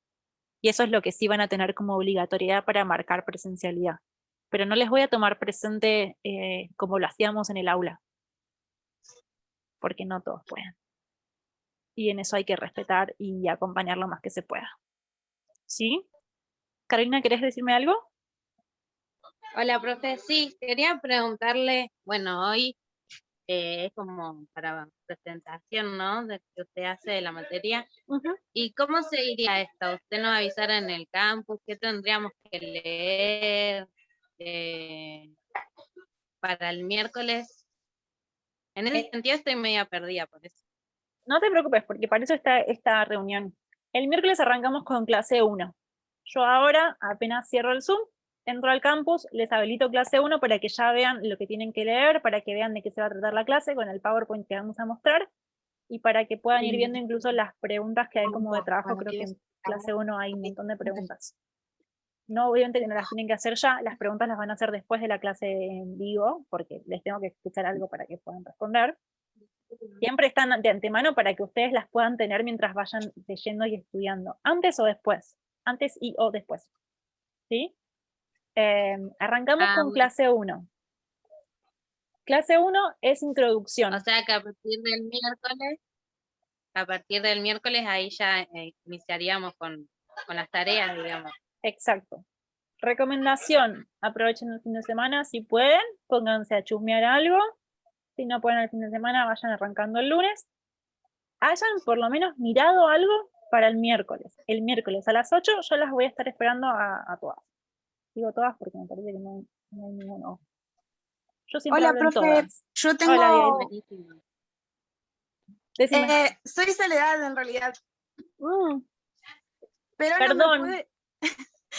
Y eso es lo que sí van a tener como obligatoriedad para marcar presencialidad. Pero no les voy a tomar presente como lo hacíamos en el aula, porque no todos pueden. Y en eso hay que respetar y acompañar lo más que se pueda. ¿Sí? Carolina, ¿querés decirme algo? Hola, profe. Sí, quería preguntarle, bueno, hoy es como para presentación, ¿no? De que usted hace de la materia. ¿Y cómo se iría esto? ¿Usted nos avisara en el campus? ¿Qué tendríamos que leer para el miércoles? En ese sentido estoy media perdida por eso. No te preocupes, porque para eso está esta reunión. El miércoles arrancamos con clase 1. Yo ahora, apenas cierro el Zoom, entro al campus, les habilito clase 1 para que ya vean lo que tienen que leer, para que vean de qué se va a tratar la clase con el PowerPoint que vamos a mostrar, y para que puedan ir viendo incluso las preguntas que hay como de trabajo. Creo que en clase 1 hay un montón de preguntas. No, obviamente que no las tienen que hacer ya, las preguntas las van a hacer después de la clase en vivo, porque les tengo que escuchar algo para que puedan responder. Siempre están de antemano para que ustedes las puedan tener mientras vayan leyendo y estudiando, antes o después, antes y o después. ¿Sí? Arrancamos con clase 1. Clase 1 es introducción. O sea que a partir del miércoles ahí ya iniciaríamos con las tareas, digamos. Exacto. Recomendación, aprovechen el fin de semana si pueden, pónganse a chusmear algo. Si no pueden el fin de semana, vayan arrancando el lunes. Hayan por lo menos mirado algo para el miércoles. El miércoles a las 8 yo las voy a estar esperando a todas. Digo todas porque me parece que no hay ninguno. Yo siempre Hola, hablo en profe. todas. Yo tengo... Hola, decime. soy Soledad en realidad. Pero Perdón. no me pude...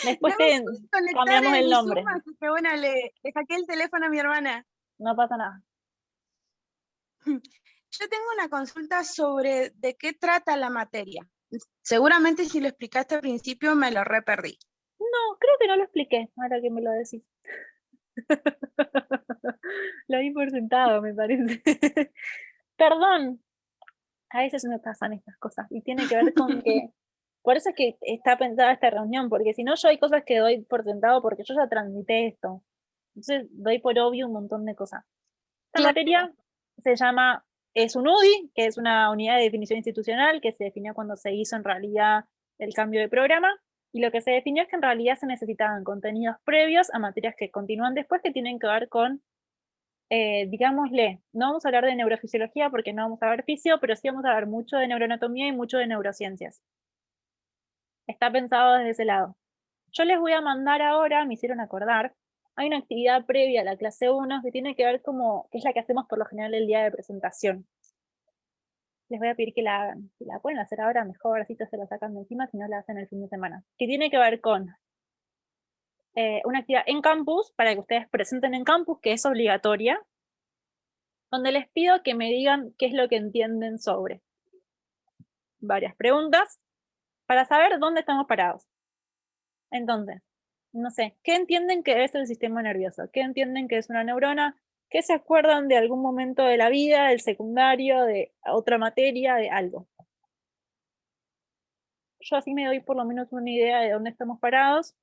Después no me pude conectar cambiamos el en nombre. Zoom, así que bueno, le saqué el teléfono a mi hermana. No pasa nada. Yo tengo una consulta sobre de qué trata la materia. Seguramente si lo explicaste al principio me lo re perdí. No, creo que no lo expliqué, ahora que me lo decís. Lo di por sentado, me parece. Perdón. A veces me pasan estas cosas y tiene que ver con que... Por eso es que está pensada esta reunión, porque si no yo hay cosas que doy por sentado porque yo ya transmité esto. Entonces doy por obvio un montón de cosas. Esta materia se llama, es un UDI, que es una unidad de definición institucional que se definió cuando se hizo en realidad el cambio de programa, y lo que se definió es que en realidad se necesitaban contenidos previos a materias que continúan después que tienen que ver con, digámosle, no vamos a hablar de neurofisiología porque no vamos a ver fisio, pero sí vamos a hablar mucho de neuroanatomía y mucho de neurociencias. Está pensado desde ese lado. Yo les voy a mandar ahora, me hicieron acordar, hay una actividad previa a la clase 1 que tiene que ver como, que es la que hacemos por lo general el día de presentación. Les voy a pedir que la hagan. Si la pueden hacer ahora, mejor, así se la sacan de encima, si no la hacen el fin de semana. Que tiene que ver con una actividad en campus, para que ustedes presenten en campus, que es obligatoria, donde les pido que me digan qué es lo que entienden sobre varias preguntas, para saber dónde estamos parados. Entonces, no sé, ¿qué entienden que es el sistema nervioso? ¿Qué entienden que es una neurona? ¿Qué se acuerdan de algún momento de la vida, del secundario, de otra materia, de algo? Yo así me doy por lo menos una idea de dónde estamos parados,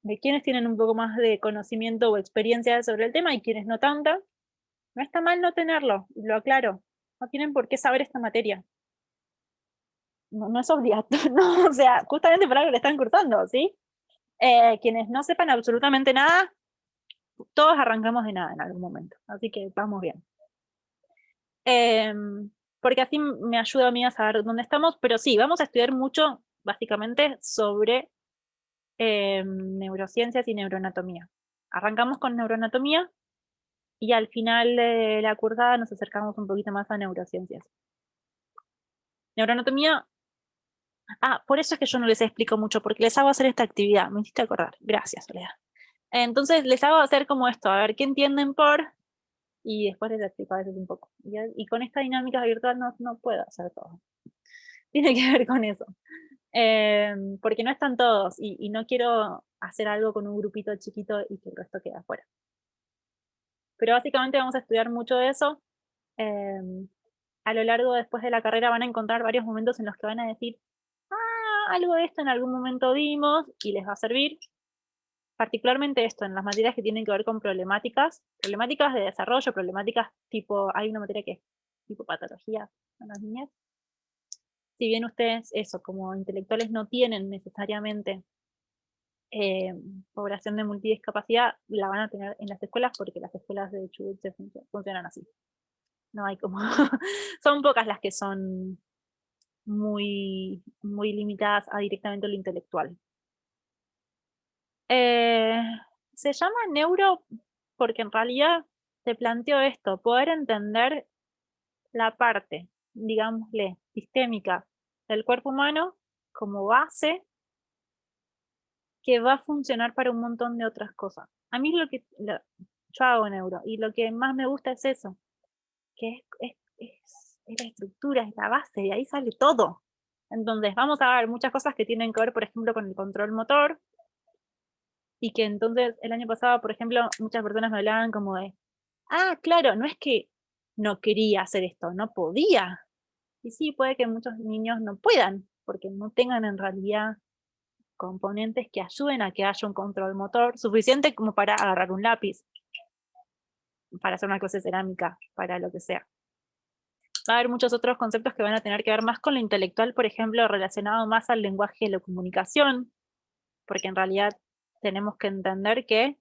de quienes tienen un poco más de conocimiento o experiencia sobre el tema y quienes no tanta. No está mal no tenerlo, lo aclaro. No tienen por qué saber esta materia. No es obligatorio, no, o sea, justamente para algo le están cursando, ¿sí? Quienes no sepan absolutamente nada, todos arrancamos de nada en algún momento, así que vamos bien. Porque así me ayuda a mí a saber dónde estamos, pero sí, vamos a estudiar mucho, básicamente, sobre neurociencias y neuroanatomía. Arrancamos con neuroanatomía y al final de la cursada nos acercamos un poquito más a neurociencias. Neuroanatomía, por eso es que yo no les explico mucho, porque les hago hacer esta actividad, me hiciste acordar, gracias Soledad. Entonces les hago hacer como esto, a ver qué entienden por, y después les explico a veces un poco. Y con esta dinámica virtual no puedo hacer todo. Tiene que ver con eso. Porque no están todos, y no quiero hacer algo con un grupito chiquito y que el resto quede afuera. Pero básicamente vamos a estudiar mucho de eso. A lo largo después de la carrera van a encontrar varios momentos en los que van a decir, algo de esto en algún momento vimos, y les va a servir. Particularmente esto, en las materias que tienen que ver con problemáticas de desarrollo, problemáticas tipo, hay una materia que es tipo patología en las niñas. Si bien ustedes, eso, como intelectuales no tienen necesariamente población de multidiscapacidad, la van a tener en las escuelas porque las escuelas de Chubut funcionan así. No hay como, son pocas las que son muy limitadas a directamente lo intelectual. Se llama neuro porque en realidad se planteó esto, poder entender la parte, digámosle, sistémica del cuerpo humano como base que va a funcionar para un montón de otras cosas. A mí yo hago neuro y lo que más me gusta es eso, que es la estructura, es la base, de ahí sale todo. Entonces vamos a ver muchas cosas que tienen que ver, por ejemplo, con el control motor, y que entonces el año pasado, por ejemplo, muchas personas me hablaban como de, claro, no es que no quería hacer esto, no podía. Y sí, puede que muchos niños no puedan, porque no tengan en realidad componentes que ayuden a que haya un control motor suficiente como para agarrar un lápiz, para hacer una clase de cerámica, para lo que sea. Va a haber muchos otros conceptos que van a tener que ver más con lo intelectual, por ejemplo, relacionado más al lenguaje de la comunicación, porque en realidad tenemos que entender que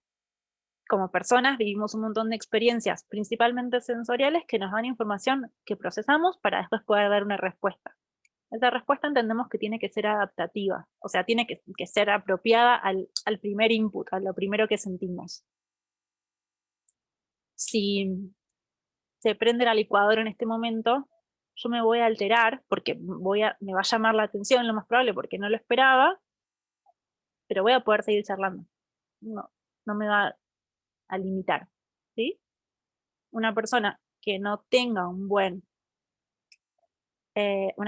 como personas vivimos un montón de experiencias, principalmente sensoriales, que nos dan información que procesamos para después poder dar una respuesta. Esa respuesta entendemos que tiene que ser adaptativa, o sea, tiene que ser apropiada al primer input, a lo primero que sentimos. Si se prende la licuadora en este momento, yo me voy a alterar, porque me va a llamar la atención lo más probable, porque no lo esperaba, pero voy a poder seguir charlando. No me va a limitar, ¿sí? Una persona que no tenga una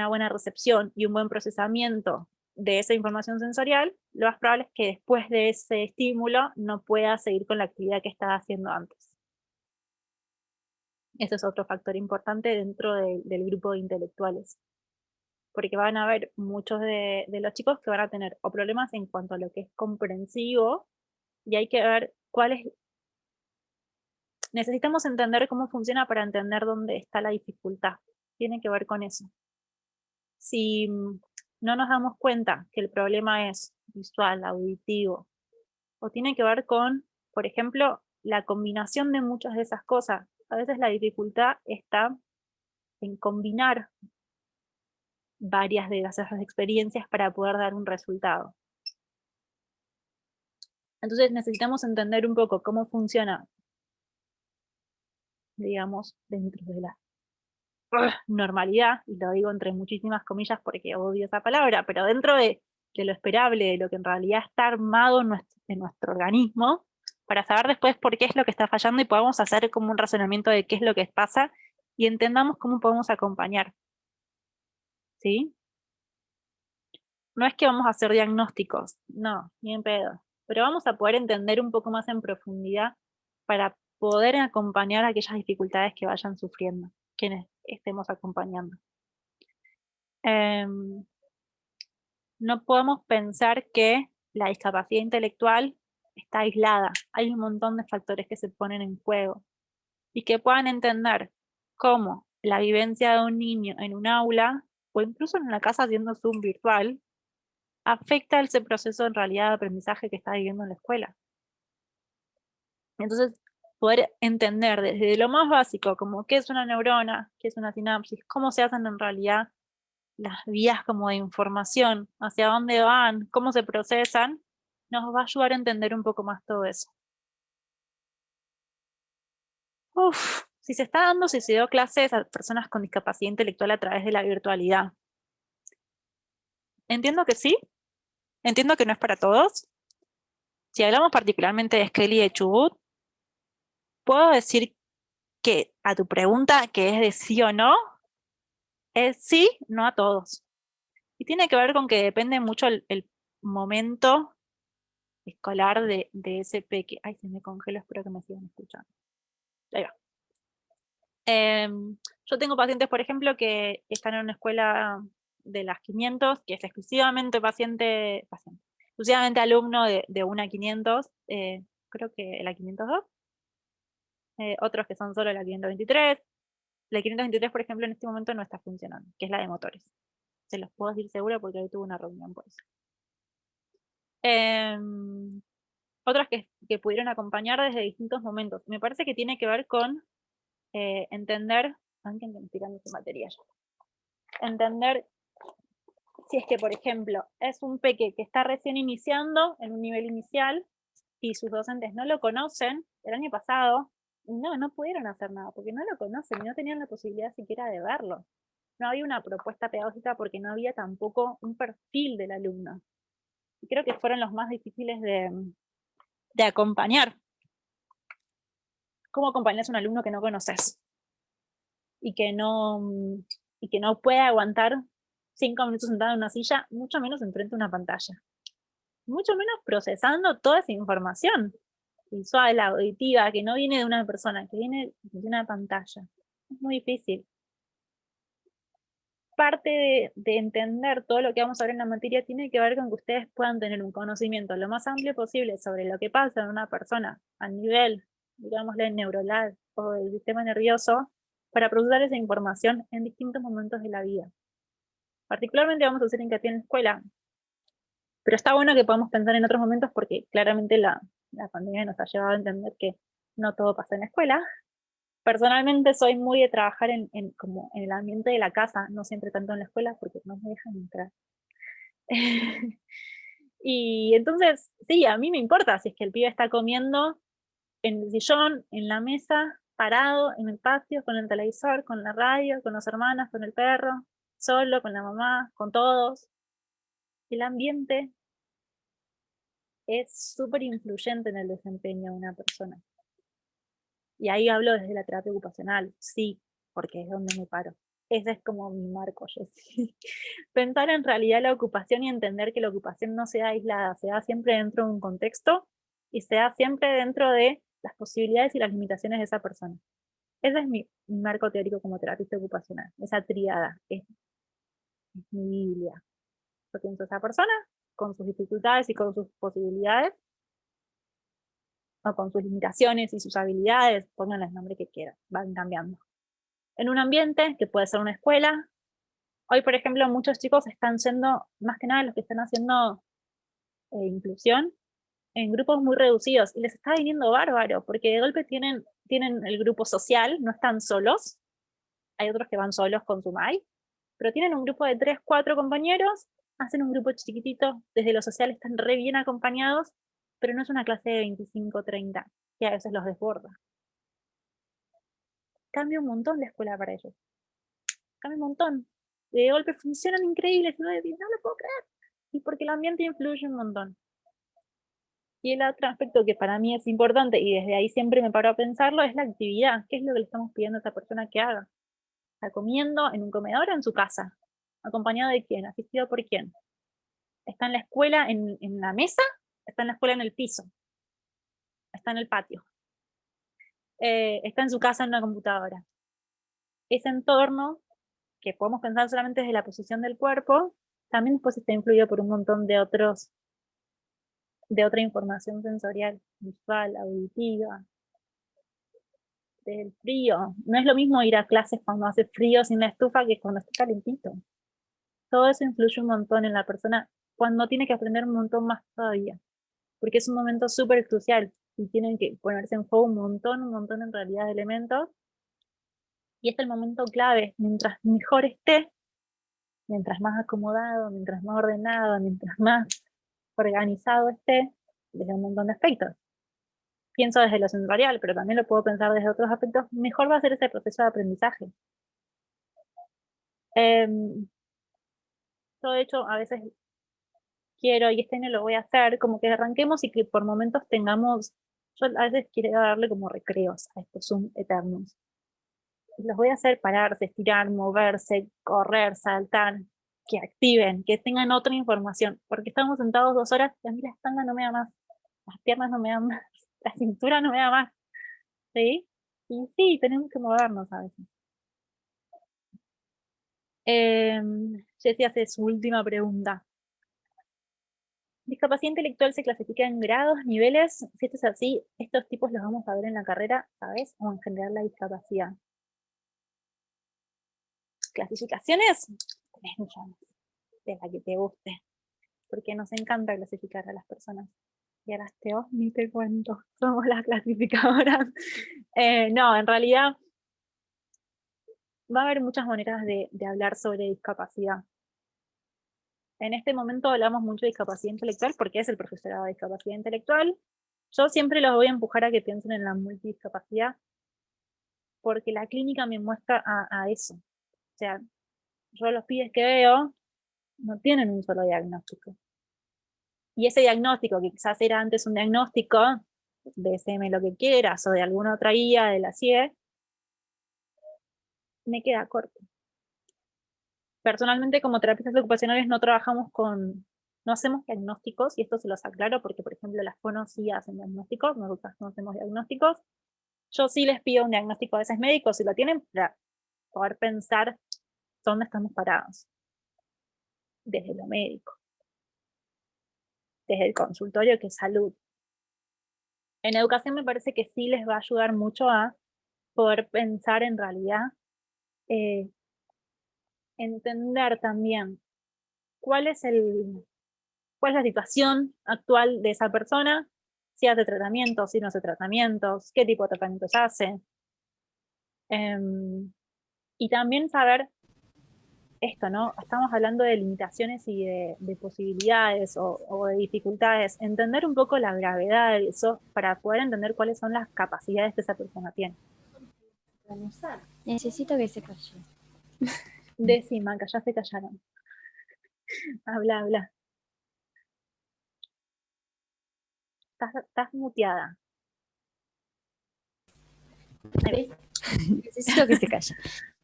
buena recepción y un buen procesamiento de esa información sensorial, lo más probable es que después de ese estímulo no pueda seguir con la actividad que estaba haciendo antes. Ese es otro factor importante dentro del grupo de intelectuales, porque van a haber muchos de los chicos que van a tener o problemas en cuanto a lo que es comprensivo, y hay que ver necesitamos entender cómo funciona para entender dónde está la dificultad. Tiene que ver con eso. Si no nos damos cuenta que el problema es visual, auditivo, o tiene que ver con, por ejemplo, la combinación de muchas de esas cosas. A veces la dificultad está en combinar varias de esas experiencias para poder dar un resultado. Entonces necesitamos entender un poco cómo funciona, digamos, dentro de la normalidad, y lo digo entre muchísimas comillas porque odio esa palabra, pero dentro de lo esperable, de lo que en realidad está armado en nuestro organismo, para saber después por qué es lo que está fallando y podamos hacer como un razonamiento de qué es lo que pasa y entendamos cómo podemos acompañar. ¿Sí? no es que vamos a hacer diagnósticos, no, ni en pedo, pero vamos a poder entender un poco más en profundidad para poder acompañar aquellas dificultades que vayan sufriendo, quienes estemos acompañando. No podemos pensar que la discapacidad intelectual está aislada. Hay un montón de factores que se ponen en juego y que puedan entender cómo la vivencia de un niño en un aula o incluso en una casa haciendo Zoom virtual afecta ese proceso en realidad de aprendizaje que está viviendo en la escuela. Entonces, poder entender desde lo más básico, como qué es una neurona, qué es una sinapsis, cómo se hacen en realidad las vías como de información, hacia dónde van, cómo se procesan, nos va a ayudar a entender un poco más todo eso. Si se dio clases a personas con discapacidad intelectual a través de la virtualidad. Entiendo que sí, entiendo que no es para todos. Si hablamos particularmente de Esquel y de Chubut, puedo decir que a tu pregunta, que es de sí o no, es sí, no a todos. Y tiene que ver con que depende mucho el momento escolar de ese peque. Ay, se me congeló, espero que me sigan escuchando. Ahí va. Yo tengo pacientes, por ejemplo, que están en una escuela de las 500, que es exclusivamente exclusivamente alumno de una 500, creo que la 502, otros que son solo la 523. La 523, por ejemplo, en este momento no está funcionando, que es la de motores. Se los puedo decir seguro porque hoy tuve una reunión por eso. Otras que pudieron acompañar desde distintos momentos. Me parece que tiene que ver con entender, alguien que me tira su materia ya. Entender si es que, por ejemplo, es un peque que está recién iniciando en un nivel inicial y sus docentes no lo conocen, el año pasado, no pudieron hacer nada, porque no lo conocen y no tenían la posibilidad siquiera de verlo. No había una propuesta pedagógica porque no había tampoco un perfil del alumno. Y creo que fueron los más difíciles de acompañar. ¿Cómo acompañas a un alumno que no conoces? Y que no puede aguantar 5 minutos sentado en una silla, mucho menos enfrente de una pantalla. Mucho menos procesando toda esa información visual, auditiva, que no viene de una persona, que viene de una pantalla. Es muy difícil. Parte de entender todo lo que vamos a ver en la materia tiene que ver con que ustedes puedan tener un conocimiento lo más amplio posible sobre lo que pasa en una persona a nivel, digámosle, neuronal o del sistema nervioso, para procesar esa información en distintos momentos de la vida. Particularmente vamos a hacer hincapié en la escuela, pero está bueno que podamos pensar en otros momentos porque claramente la pandemia nos ha llevado a entender que no todo pasa en la escuela. Personalmente soy muy de trabajar como en el ambiente de la casa, no siempre tanto en la escuela porque no me dejan entrar. Y entonces, sí, a mí me importa si es que el pibe está comiendo en el sillón, en la mesa, parado, en el patio, con el televisor, con la radio, con los hermanos, con el perro, solo, con la mamá, con todos. El ambiente es súper influyente en el desempeño de una persona. Y ahí hablo desde la terapia ocupacional, sí, porque es donde me paro. Ese es como mi marco, Jessy. Pensar en realidad la ocupación y entender que la ocupación no sea aislada, se da siempre dentro de un contexto y se da siempre dentro de las posibilidades y las limitaciones de esa persona. Ese es mi marco teórico como terapista ocupacional, esa tríada, es mi Biblia. Yo pienso esa persona con sus dificultades y con sus posibilidades, o con sus limitaciones y sus habilidades, pónganle el nombre que quieran, van cambiando. En un ambiente, que puede ser una escuela, hoy por ejemplo muchos chicos están yendo, más que nada los que están haciendo inclusión, en grupos muy reducidos, y les está viniendo bárbaro, porque de golpe tienen el grupo social, no están solos, hay otros que van solos con su MAI, pero tienen un grupo de 3, 4 compañeros, hacen un grupo chiquitito, desde lo social están re bien acompañados, pero no es una clase de 25, 30, que a veces los desborda. Cambia un montón la escuela para ellos. Cambia un montón. De golpe funcionan increíbles, no lo puedo creer. Y porque el ambiente influye un montón. Y el otro aspecto que para mí es importante, y desde ahí siempre me paro a pensarlo, es la actividad. ¿Qué es lo que le estamos pidiendo a esa persona que haga? ¿Está comiendo en un comedor o en su casa? ¿Acompañado de quién? ¿Asistido por quién? Está en la escuela en la mesa, está en la escuela en el piso, está en el patio, está en su casa en una computadora. Ese entorno, que podemos pensar solamente desde la posición del cuerpo, también después está influido por un montón de otra información sensorial, visual, auditiva, del frío. No es lo mismo ir a clases cuando hace frío sin la estufa que cuando está calentito. Todo eso influye un montón en la persona cuando tiene que aprender un montón más todavía, porque es un momento súper crucial y tienen que ponerse en juego un montón en realidad de elementos. Y es el momento clave, mientras mejor esté, mientras más acomodado, mientras más ordenado, mientras más organizado esté, desde un montón de aspectos. Pienso desde lo sensorial, pero también lo puedo pensar desde otros aspectos, mejor va a ser ese proceso de aprendizaje. Yo de hecho a veces quiero, y este año lo voy a hacer, como que arranquemos y que por momentos tengamos, yo a veces quiero darle como recreos a estos Zoom eternos. Los voy a hacer pararse, estirar, moverse, correr, saltar, que activen, que tengan otra información, porque estamos sentados 2 horas y a mí la espalda no me da más, las piernas no me dan más, la cintura no me da más, ¿sí? Y sí, tenemos que movernos a veces. Jessie hace su última pregunta. ¿Discapacidad intelectual se clasifica en grados, niveles? Si esto es así, ¿estos tipos los vamos a ver en la carrera, sabes? ¿O en general la discapacidad? ¿Clasificaciones? Tenés millones, de la que te guste, porque nos encanta clasificar a las personas. Y a las TEOs ni te cuento, somos las clasificadoras. No, en realidad va a haber muchas maneras de hablar sobre discapacidad. En este momento hablamos mucho de discapacidad intelectual porque es el profesorado de discapacidad intelectual. Yo siempre los voy a empujar a que piensen en la multidiscapacidad porque la clínica me muestra a eso. O sea, yo los pibes que veo no tienen un solo diagnóstico. Y ese diagnóstico, que quizás era antes un diagnóstico de SM lo que quieras o de alguna otra guía de la CIE, me queda corto. Personalmente, como terapeutas ocupacionales no hacemos diagnósticos, y esto se los aclaro porque, por ejemplo, las FONO sí hacen diagnósticos, nosotros no hacemos diagnósticos. Yo sí les pido un diagnóstico a veces médicos, si lo tienen, para poder pensar dónde estamos parados. Desde lo médico. Desde el consultorio, que es salud. En educación me parece que sí les va a ayudar mucho a poder pensar en realidad, entender también cuál es la situación actual de esa persona, si hace tratamientos, si no hace tratamientos, qué tipo de tratamientos hace. Y también saber esto, ¿no? Estamos hablando de limitaciones y de posibilidades o de dificultades. Entender un poco la gravedad de eso para poder entender cuáles son las capacidades que esa persona tiene. Necesito que se calle. Decima, que ya se callaron. Habla. Estás muteada. Necesito que se calle.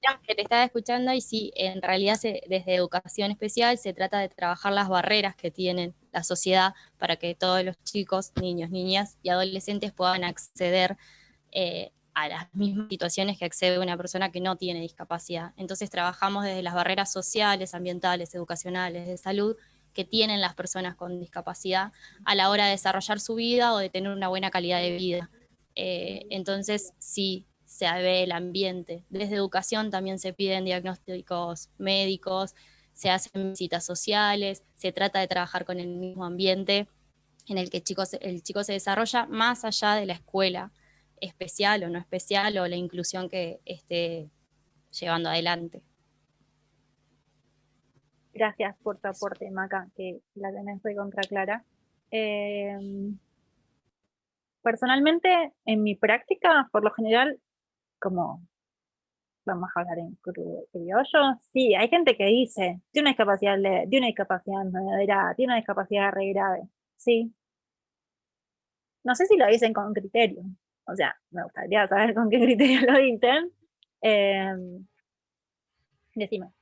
No, que te estaba escuchando y sí, en realidad desde educación especial se trata de trabajar las barreras que tiene la sociedad para que todos los chicos, niños, niñas y adolescentes puedan acceder a las mismas situaciones que accede una persona que no tiene discapacidad. Entonces trabajamos desde las barreras sociales, ambientales, educacionales, de salud, que tienen las personas con discapacidad a la hora de desarrollar su vida o de tener una buena calidad de vida. Entonces, sí, se ve el ambiente. Desde educación también se piden diagnósticos médicos, se hacen visitas sociales, se trata de trabajar con el mismo ambiente en el que el chico se desarrolla más allá de la escuela especial o no especial o la inclusión que esté llevando adelante. Gracias por tu aporte, Maca, que la tenés recontra clara. Personalmente, en mi práctica, por lo general, como vamos a hablar en criollo, sí, hay gente que dice, tiene una discapacidad leve, tiene una discapacidad moderada, tiene una discapacidad re grave, sí. No sé si lo dicen con criterio, o sea, me gustaría saber con qué criterio lo dicen. Decime.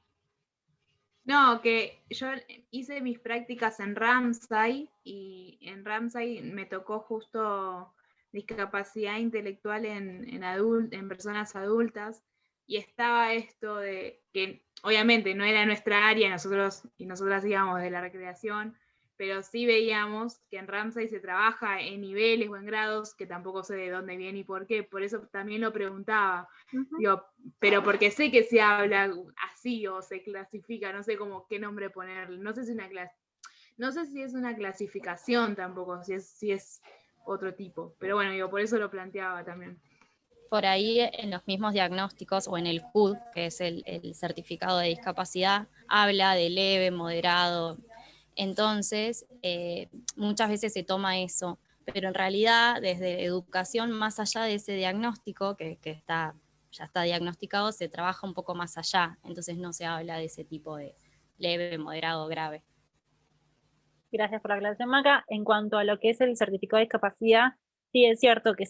No, que yo hice mis prácticas en Ramsay y en Ramsay me tocó justo discapacidad intelectual en personas adultas y estaba esto de que obviamente no era nuestra área, nosotros y nosotras íbamos de la recreación, pero sí veíamos que en Ramsay se trabaja en niveles o en grados que tampoco sé de dónde viene y por qué, por eso también lo preguntaba. Digo, pero porque sé que se habla así o se clasifica, no sé cómo qué nombre ponerle, no sé si no sé si es una clasificación tampoco, si es otro tipo, pero bueno, digo, por eso lo planteaba también. Por ahí en los mismos diagnósticos o en el CUD, que es el certificado de discapacidad, habla de leve, moderado. Entonces, muchas veces se toma eso, pero en realidad desde educación, más allá de ese diagnóstico ya está diagnosticado, se trabaja un poco más allá, entonces no se habla de ese tipo de leve, moderado, grave. Gracias por la aclaración, Maca. En cuanto a lo que es el certificado de discapacidad, sí es cierto que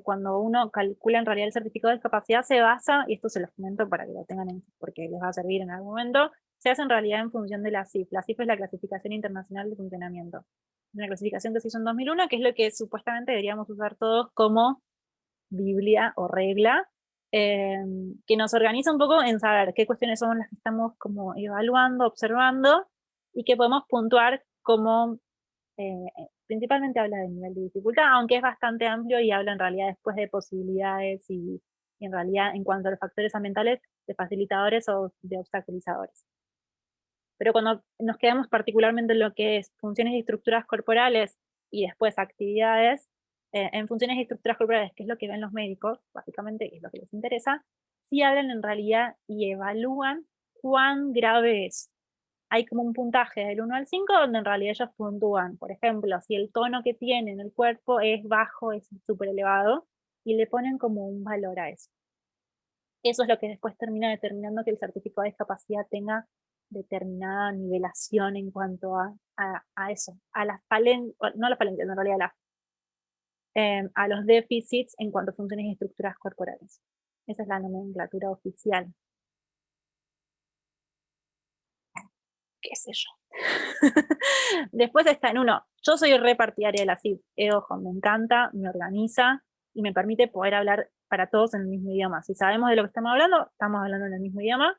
cuando uno calcula en realidad el certificado de discapacidad se basa, y esto se los comento para que lo tengan porque les va a servir en algún momento, se hace en realidad en función de la CIF. La CIF es la Clasificación Internacional de Funcionamiento. Una clasificación que se hizo en 2001, que es lo que supuestamente deberíamos usar todos como Biblia o regla, que nos organiza un poco en saber qué cuestiones son las que estamos como evaluando, observando, y que podemos puntuar como, principalmente habla del nivel de dificultad, aunque es bastante amplio y habla en realidad después de posibilidades y en realidad en cuanto a los factores ambientales, de facilitadores o de obstaculizadores. Pero cuando nos quedamos particularmente en lo que es funciones y estructuras corporales y después actividades, en funciones y estructuras corporales, que es lo que ven los médicos, básicamente, que es lo que les interesa, sí hablan en realidad y evalúan cuán grave es. Hay como un puntaje del 1 al 5 donde en realidad ellos puntúan, por ejemplo, si el tono que tiene en el cuerpo es bajo, es súper elevado, y le ponen como un valor a eso. Eso es lo que después termina determinando que el certificado de discapacidad tenga determinada nivelación en cuanto a eso, a las falencias, no a las falencias, en realidad a los déficits en cuanto a funciones y estructuras corporales. Esa es la nomenclatura oficial. Qué sé yo. Después está en uno, yo soy repartidaria de la CIF, ojo, me encanta, me organiza y me permite poder hablar para todos en el mismo idioma. Si sabemos de lo que estamos hablando en el mismo idioma.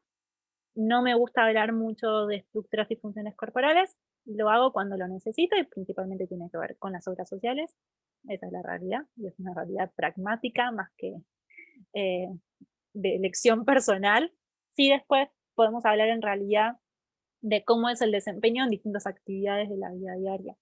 No me gusta hablar mucho de estructuras y funciones corporales, lo hago cuando lo necesito y principalmente tiene que ver con las obras sociales. Esa es la realidad, y es una realidad pragmática más que de elección personal. Sí, después podemos hablar en realidad de cómo es el desempeño en distintas actividades de la vida diaria.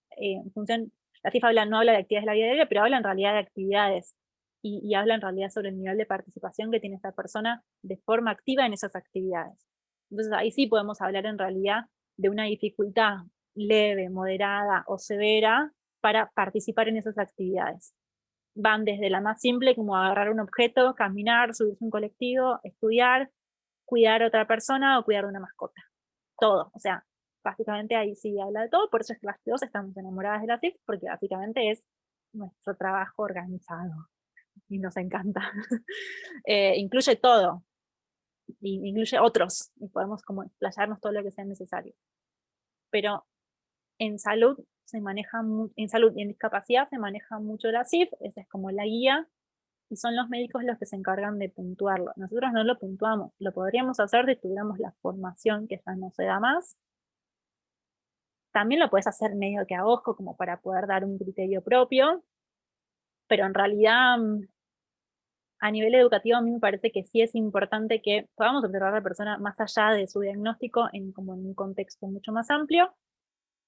La CIF no habla de actividades de la vida diaria, pero habla en realidad de actividades y habla en realidad sobre el nivel de participación que tiene esta persona de forma activa en esas actividades. Entonces ahí sí podemos hablar en realidad de una dificultad leve, moderada o severa para participar en esas actividades. Van desde la más simple, como agarrar un objeto, caminar, subirse a un colectivo, estudiar, cuidar a otra persona o cuidar de una mascota. Todo, o sea, básicamente ahí sí habla de todo, por eso es que las dos estamos enamoradas de la CIF, porque básicamente es nuestro trabajo organizado y nos encanta. Incluye todo, y incluye otros, y podemos como explayarnos todo lo que sea necesario. Pero en salud en salud y en discapacidad se maneja mucho la CIF, esa es como la guía, y son los médicos los que se encargan de puntuarlo. Nosotros no lo puntuamos, lo podríamos hacer si tuviéramos la formación que ya no se da más. También lo puedes hacer medio que a ojo, como para poder dar un criterio propio, pero en realidad a nivel educativo a mí me parece que sí es importante que podamos observar a la persona más allá de su diagnóstico como en un contexto mucho más amplio,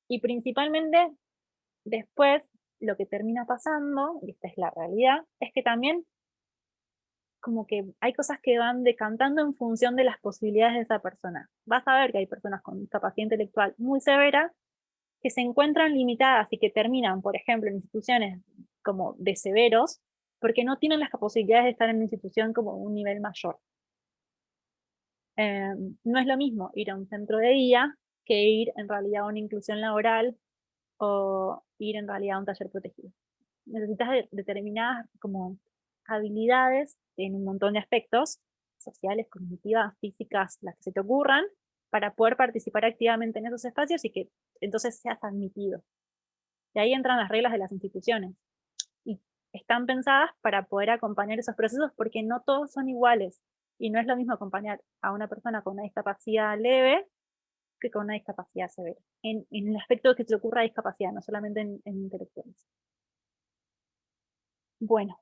y principalmente después lo que termina pasando, y esta es la realidad, es que también como que hay cosas que van decantando en función de las posibilidades de esa persona. Vas a ver que hay personas con discapacidad intelectual muy severa que se encuentran limitadas y que terminan, por ejemplo, en instituciones como de severos, porque no tienen las posibilidades de estar en una institución como un nivel mayor. No es lo mismo ir a un centro de día que ir en realidad a una inclusión laboral o ir en realidad a un taller protegido. Necesitas determinadas como habilidades en un montón de aspectos, sociales, cognitivas, físicas, las que se te ocurran, para poder participar activamente en esos espacios y que entonces seas admitido. Y ahí entran las reglas de las instituciones. Y están pensadas para poder acompañar esos procesos porque no todos son iguales. Y no es lo mismo acompañar a una persona con una discapacidad leve que con una discapacidad severa. En el aspecto de que se ocurra discapacidad, no solamente en intelectuales. Bueno,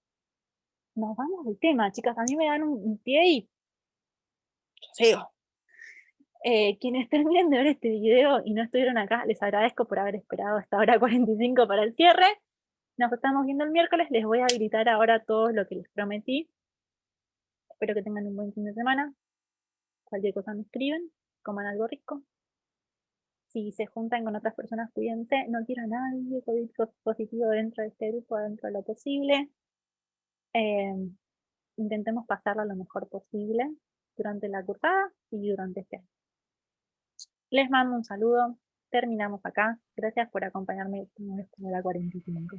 nos vamos del tema, chicas. A mí me dan un pie y yo sigo. Quienes terminen de ver este video y no estuvieron acá, les agradezco por haber esperado hasta hora 45 para el cierre. Nos estamos viendo el miércoles. Les voy a habilitar ahora todo lo que les prometí. Espero que tengan un buen fin de semana. Cualquier cosa me escriben. Coman algo rico. Si se juntan con otras personas, cuídense. No quiero a nadie COVID positivo dentro de este grupo, dentro de lo posible. Intentemos pasarla lo mejor posible durante la cursada y durante este año. Les mando un saludo. Terminamos acá. Gracias por acompañarme en la 45.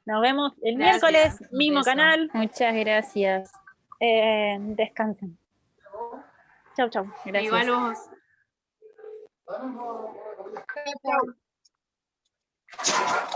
Nos vemos el miércoles, mismo Beso. canal. Muchas gracias. Descansen. Chau, chau. Gracias. Igual vos. Chau.